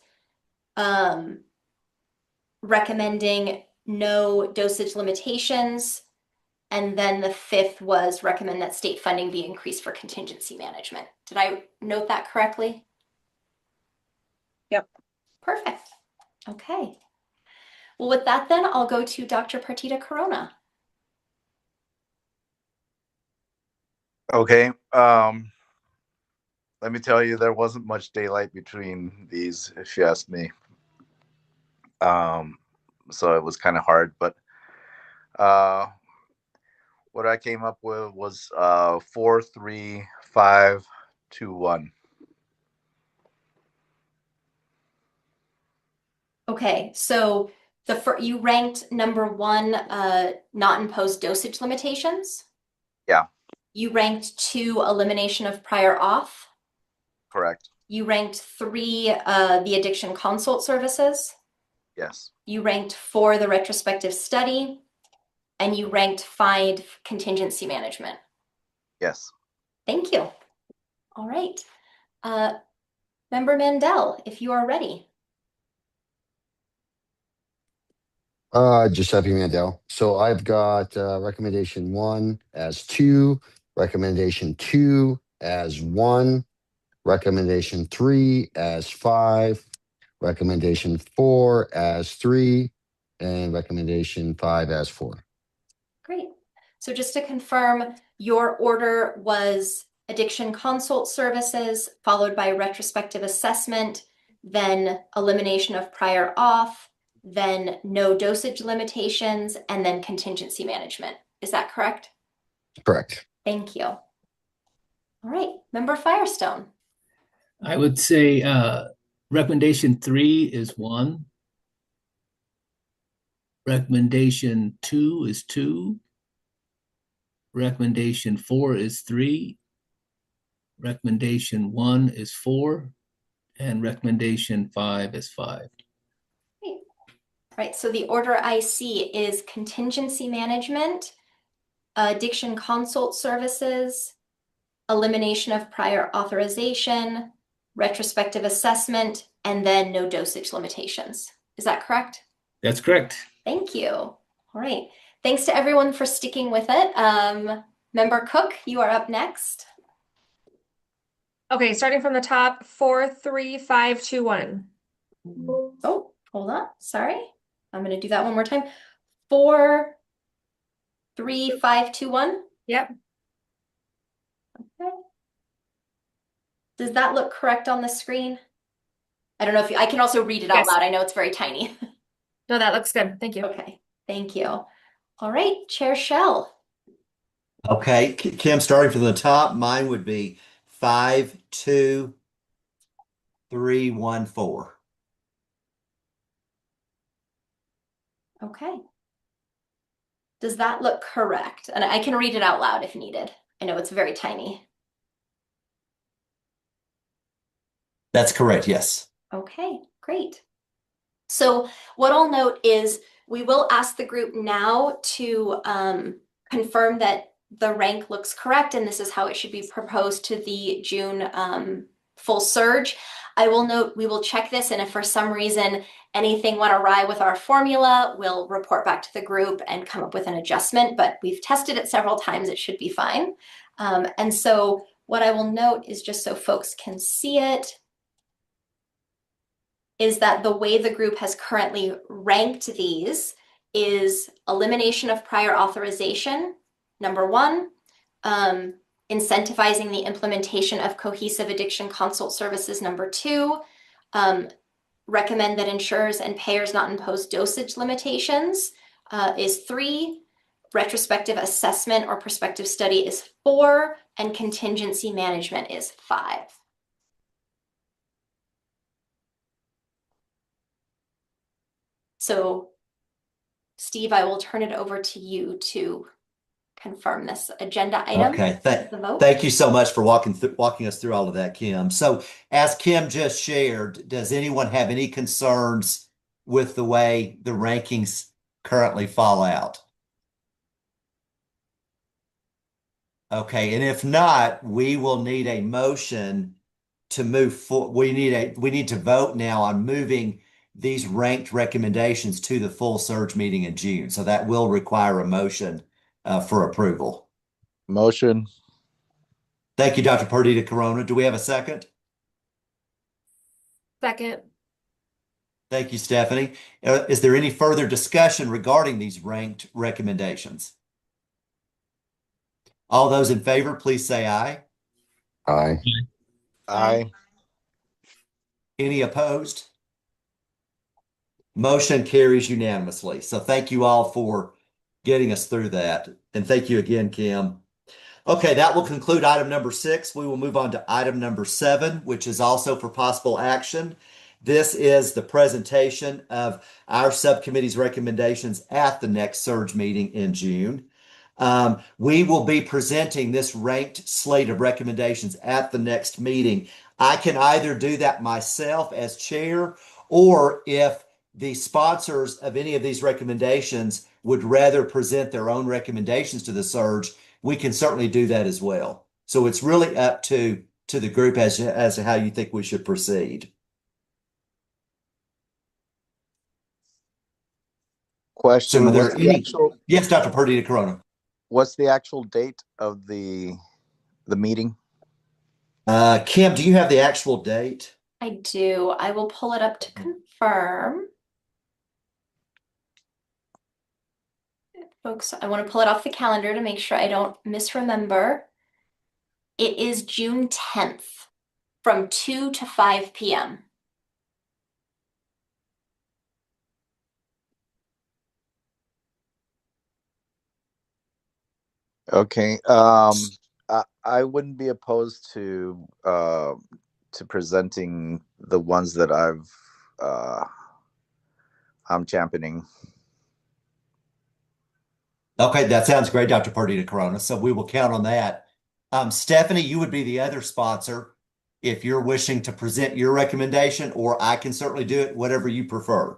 recommending no dosage limitations, and then the 5th was recommend that state funding be increased for contingency management. Did I note that correctly? Yep. Perfect. Okay. Well, with that then, I'll go to Dr. Partita Corona. Okay. Let me tell you, there wasn't much daylight between these, if you ask me. So it was kind of hard, but what I came up with was 4, 3, 5, 2, 1. Okay, so you ranked number 1, not imposed dosage limitations. Yeah. You ranked 2, elimination of prior auth. Correct. You ranked 3, the addiction consult services. Yes. You ranked 4, the retrospective study, and you ranked 5, contingency management. Yes. Thank you. All right. Member Mandel, if you are ready. Giuseppe Mandel. So I've got recommendation 1 as 2, recommendation 2 as 1, recommendation 3 as 5, recommendation 4 as 3, and recommendation 5 as 4. Great. So just to confirm, your order was addiction consult services, followed by retrospective assessment, then elimination of prior auth, then no dosage limitations, and then contingency management. Is that correct? Correct. Thank you. All right, Member Firestone. I would say recommendation 3 is 1. Recommendation 2 is 2. Recommendation 4 is 3. Recommendation 1 is 4. And recommendation 5 is 5. Great. Right, so the order I see is contingency management, addiction consult services, elimination of prior authorization, retrospective assessment, and then no dosage limitations. Is that correct? That's correct. Thank you. All right. Thanks to everyone for sticking with it. Member Cook, you are up next. Okay, starting from the top, 4, 3, 5, 2, 1. Oh, hold on. Sorry. I'm going to do that one more time. 4, 3, 5, 2, 1. Yep. Okay. Does that look correct on the screen? I don't know if I can also read it out Yes. loud. I know it's very tiny. No, that looks good. Thank you. Okay. Thank you. All right, Chair Shell. Okay, Kim, starting from the top, mine would be 5, 2, 3, 1, 4. Okay. Does that look correct? And I can read it out loud if needed. I know it's very tiny. That's correct, yes. Okay, great. So what I'll note is we will ask the group now to confirm that the rank looks correct, and this is how it should be proposed to the June full surge. I will note we will check this, and if for some reason anything went awry with our formula, we'll report back to the group and come up with an adjustment, but we've tested it several times, it should be fine. And so what I will note is, just so folks can see it, is that the way the group has currently ranked these is elimination of prior authorization, number 1, incentivizing the implementation of cohesive addiction consult services, number 2, recommend that insurers and payers not impose dosage limitations is 3, retrospective assessment or prospective study is 4, and contingency management is 5. So, Steve, I will turn it over to you to confirm this agenda item. Okay, The vote. thank you so much for walking us through all of that, Kim. So, as Kim just shared, does anyone have any concerns with the way the rankings currently fall out? Okay, and if not, we will need a motion to move forward. We need to vote now on moving these ranked recommendations to the full surge meeting in June. So that will require a motion for approval. Motion. Thank you, Dr. Perdita Corona. Do we have a second? Second. Thank you, Stephanie. Is there any further discussion regarding these ranked recommendations? All those in favor, please say aye. Aye. Aye. Any opposed? Motion carries unanimously. So thank you all for getting us through that. And thank you again, Kim. Okay, that will conclude item number 6. We will move on to item number 7, which is also for possible action. This is the presentation of our subcommittee's recommendations at the next SURG meeting in June. We will be presenting this ranked slate of recommendations at the next meeting. I can either do that myself as chair, or if the sponsors of any of these recommendations would rather present their own recommendations to the SURG, we can certainly do that as well. So it's really up to the group as to how you think we should proceed. Question. So are there What's the any? actual, Yes, Dr. Perdita Corona. what's the actual date of the meeting? Kim, do you have the actual date? I do. I will pull it up to confirm. Folks, I want to pull it off the calendar to make sure I don't misremember. It is June 10th from 2 to 5 p.m. Okay. I wouldn't be opposed to presenting the ones that I'm championing. Okay, that sounds great, Dr. Perdita Corona. So we will count on that. Stephanie, you would be the other sponsor if you're wishing to present your recommendation, or I can certainly do it, whatever you prefer.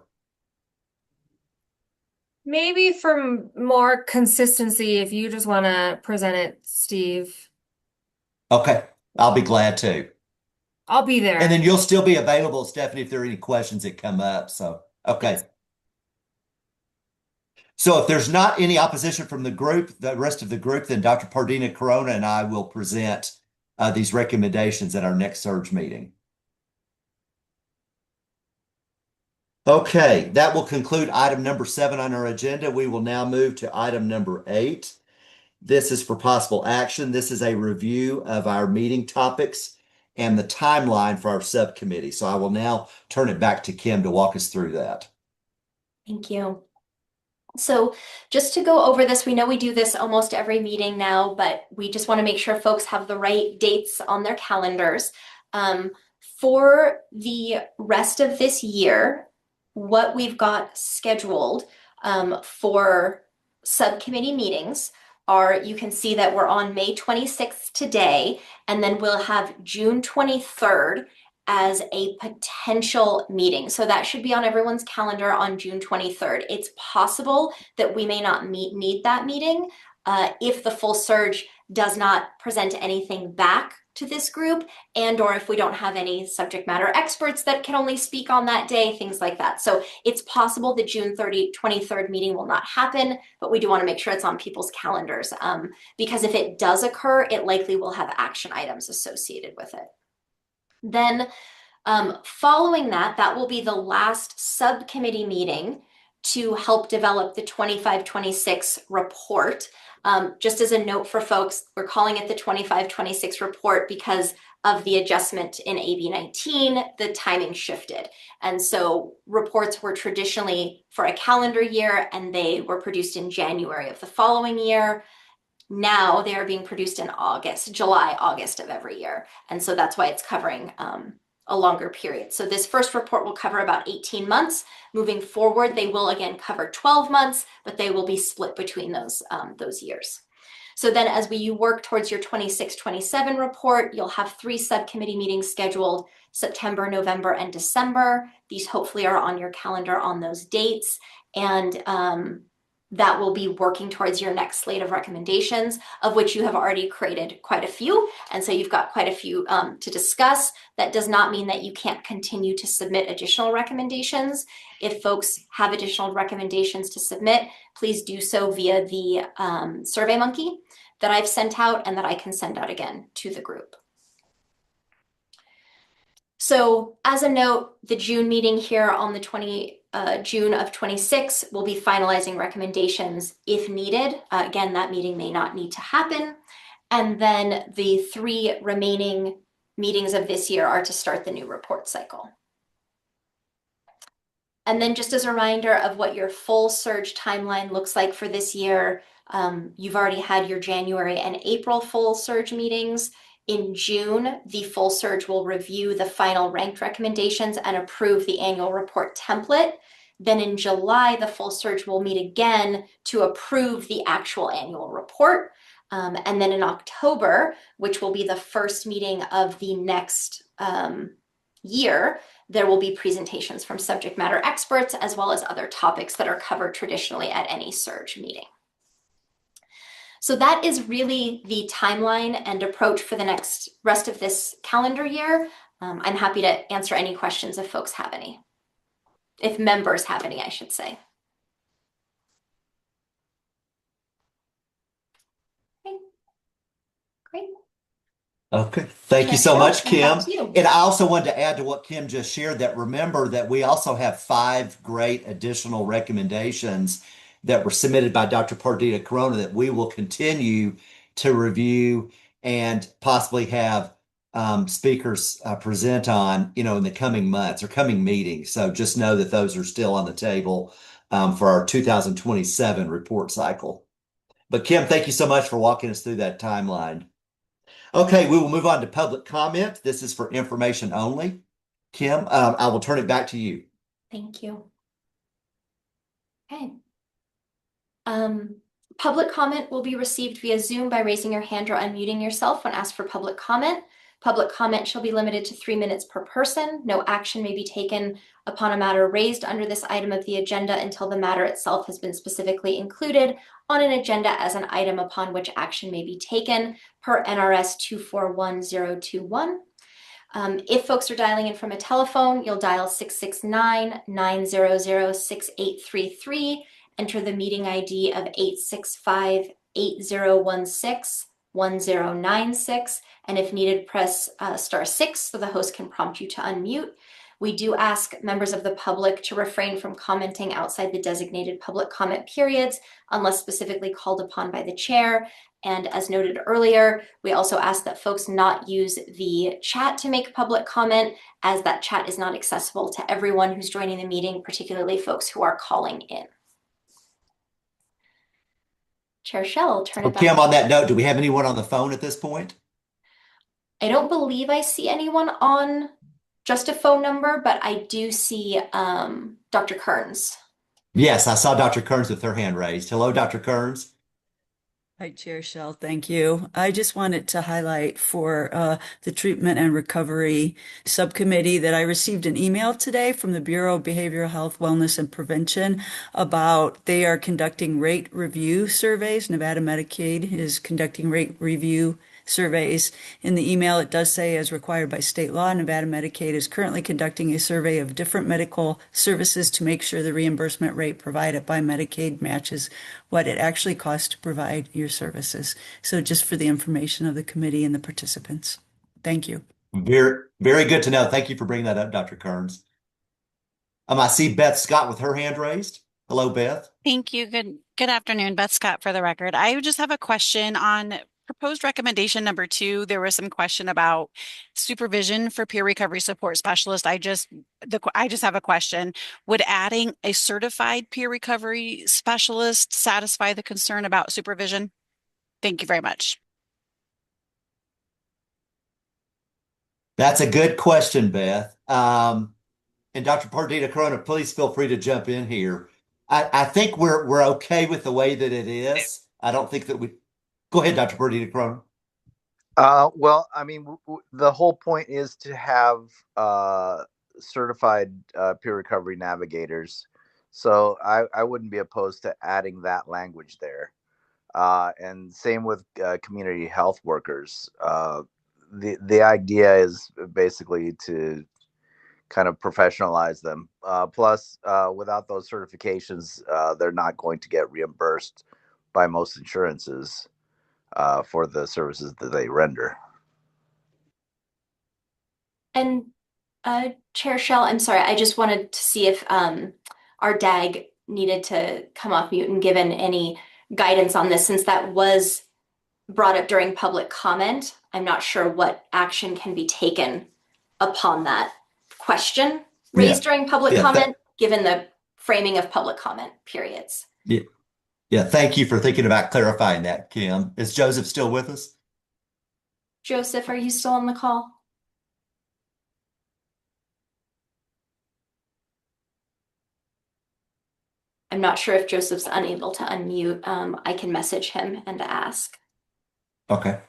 Maybe for more consistency, if you just want to present it, Steve, Okay, I'll be glad to. I'll be there. And then you'll still be available, Stephanie, if there are any questions that come up. So, okay. Yes. So if there's not any opposition from the group, the rest of the group, then Dr. Perdita Corona and I will present these recommendations at our next SURG meeting. Okay, that will conclude item number 7 on our agenda. We will now move to item number 8. This is for possible action. This is a review of our meeting topics and the timeline for our subcommittee. So I will now turn it back to Kim to walk us through that. Thank you. So just to go over this, we know we do this almost every meeting now, but we just want to make sure folks have the right dates on their calendars. For the rest of this year, what we've got scheduled for subcommittee meetings are, you can see that we're on May 26th today, and then we'll have June 23rd as a potential meeting. So that should be on everyone's calendar on June 23rd. It's possible that we may not need that meeting if the full SURG does not present anything back to this group, and or if we don't have any subject matter experts that can only speak on that day, things like that. So it's possible the June 23rd meeting will not happen, but we do want to make sure it's on people's calendars because if it does occur, it likely will have action items associated with it. Then following that, that will be the last subcommittee meeting to help develop the 25-26 report. Just as a note for folks, we're calling it the 25-26 report because of the adjustment in AB 19, the timing shifted. And so reports were traditionally for a calendar year and they were produced in January of the following year. Now they are being produced in August, July, August of every year. And so that's why it's covering a longer period. So this first report will cover about 18 months. Moving forward, they will again cover 12 months, but they will be split between those years. So then as you work towards your 26-27 report, you'll have 3 subcommittee meetings scheduled, September, November, and December. These hopefully are on your calendar on those dates. And that will be working towards your next slate of recommendations, of which you have already created quite a few. And so you've got quite a few to discuss. That does not mean that you can't continue to submit additional recommendations. If folks have additional recommendations to submit, please do so via the SurveyMonkey that I've sent out and that I can send out again to the group. So as a note, the June meeting here on the June of 26, we'll be finalizing recommendations if needed. Again, that meeting may not need to happen. And then the 3 remaining meetings of this year are to start the new report cycle. And then just as a reminder of what your full SURG timeline looks like for this year, you've already had your January and April full SURG meetings. In June, the full SURG will review the final ranked recommendations and approve the annual report template. Then in July, the full SURG will meet again to approve the actual annual report. And then in October, which will be the first meeting of the next year, there will be presentations from subject matter experts as well as other topics that are covered traditionally at any SURG meeting. So that is really the timeline and approach for the rest of this calendar year. I'm happy to answer any questions if folks have any. If members have any, I should say. Okay. Great. Okay. Thank you Chair so much, Shell, Kim. back to you. And I also wanted to add to what Kim just shared that remember that we also have 5 great additional recommendations that were submitted by Dr. Pardita Corona that we will continue to review and possibly have speakers present on, in the coming months or coming meetings. So just know that those are still on the table for our 2027 report cycle. But Kim, thank you so much for walking us through that timeline. Okay, we will move on to public comment. This is for information only. Kim, I will turn it back to you. Thank you. Okay. Public comment will be received via Zoom by raising your hand or unmuting yourself when asked for public comment. Public comment shall be limited to 3 minutes per person. No action may be taken upon a matter raised under this item of the agenda until the matter itself has been specifically included on an agenda as an item upon which action may be taken per NRS 241021. If folks are dialing in from a telephone, you'll dial 669-900-6833, enter the meeting ID of 865-8016-1096, and if needed, press *6 so the host can prompt you to unmute. We do ask members of the public to refrain from commenting outside the designated public comment periods unless specifically called upon by the chair. And as noted earlier, we also ask that folks not use the chat to make public comment, as that chat is not accessible to everyone who's joining the meeting, particularly folks who are calling in. Chair Shell, I'll turn it back. Kim, on that note, do we have anyone on the phone at this point? I don't believe I see anyone on just a phone number, but I do see Dr. Kearns. Yes, I saw Dr. Kearns with her hand raised. Hello, Dr. Kearns. Hi, Chair Shell. Thank you. I just wanted to highlight for the Treatment and Recovery Subcommittee that I received an email today from the Bureau of Behavioral Health, Wellness, and Prevention about they are conducting rate review surveys. Nevada Medicaid is conducting rate review surveys. In the email, it does say, as required by state law, Nevada Medicaid is currently conducting a survey of different medical services to make sure the reimbursement rate provided by Medicaid matches what it actually costs to provide your services. So just for the information of the committee and the participants. Thank you. Very, very good to know. Thank you for bringing that up, Dr. Kearns. I see Beth Scott with her hand raised. Hello, Beth. Thank you. Good afternoon, Beth Scott for the record. I just have a question on proposed recommendation number 2. There was some question about supervision for peer recovery support specialist. I just have a question. Would adding a certified peer recovery specialist satisfy the concern about supervision? Thank you very much. That's a good question, Beth. And Dr. Pardita Corona, please feel free to jump in here. I think we're okay with the way that it is. I don't think that we. Go ahead, Dr. Pardita Corona. Well, I mean, the whole point is to have certified peer recovery navigators. So I wouldn't be opposed to adding that language there. And same with community health workers. The idea is basically to kind of professionalize them. Plus, without those certifications, they're not going to get reimbursed by most insurances for the services that they render. And Chair Shell, I'm sorry, I just wanted to see if our DAG needed to come off mute and given any guidance on this, since that was brought up during public comment. I'm not sure what action can be taken upon that question raised during public comment, given the framing of public comment periods. Yeah, thank you for thinking about clarifying that, Kim. Is Joseph still with us? Joseph, are you still on the call? I'm not sure if Joseph's unable to unmute. I can message him and ask. Okay.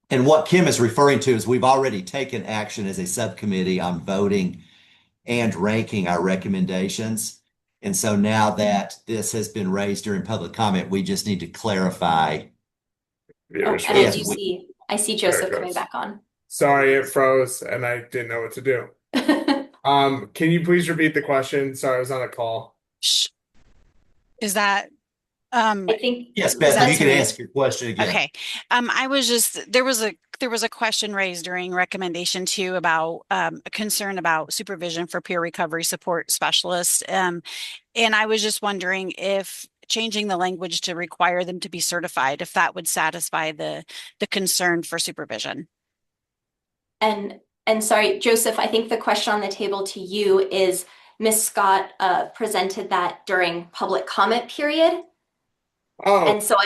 And what Kim is referring to is we've already taken action as a subcommittee on voting and ranking our recommendations. And so now that this has been raised during public comment, we just need to clarify. Oh, and I do I see Joseph coming back on. Sorry, it froze and I didn't know what to do. Can you please repeat the question? Sorry, I was on a call. Is that I think Yes, Beth, that's you can me. ask your question again. okay? I was just there was a question raised during recommendation 2 about a concern about supervision for peer recovery support specialists. And I was just wondering if changing the language to require them to be certified, if that would satisfy the concern for supervision. And sorry, Joseph, I think the question on the table to you is Ms. Scott presented that during public comment period. Oh, And so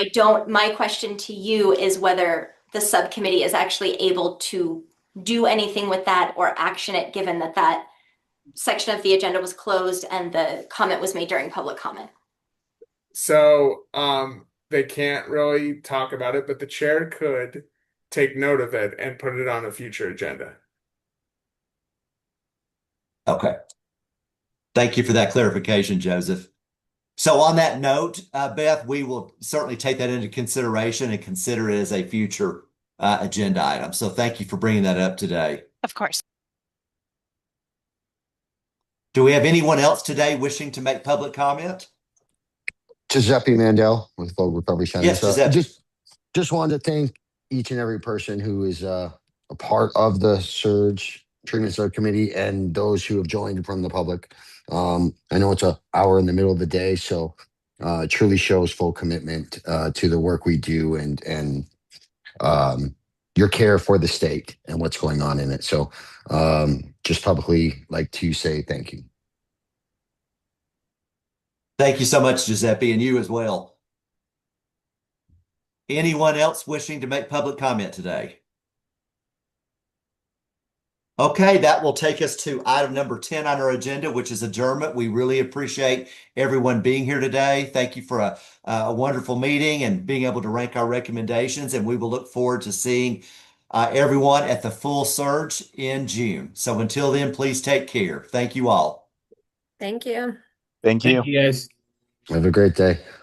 my question to you is whether the subcommittee is actually able to do anything with that or action it, given that that section of the agenda was closed and the comment was made during public comment. so they can't really talk about it, but the chair could take note of it and put it on a future agenda. Okay. Thank you for that clarification, Joseph. So on that note, Beth, we will certainly take that into consideration and consider it as a future agenda item. So thank you for bringing that up today. Of course. Do we have anyone else today wishing to make public comment? Giuseppe Mandel with Vote Recovery Center. Yes, Giuseppe. Just wanted to thank each and every person who is a part of the SURG Treatment Subcommittee and those who have joined from the public. I know it's an hour in the middle of the day, so it truly shows full commitment to the work we do and your care for the state and what's going on in it. So just publicly like to say thank you. Thank you so much, Giuseppe, and you as well. Anyone else wishing to make public comment today? Okay, that will take us to item number 10 on our agenda, which is adjournment. We really appreciate everyone being here today. Thank you for a wonderful meeting and being able to rank our recommendations. And we will look forward to seeing everyone at the full SURG in June. So until then, please take care. Thank you all. Thank you. Thank you. Thank you, guys. Have a great day.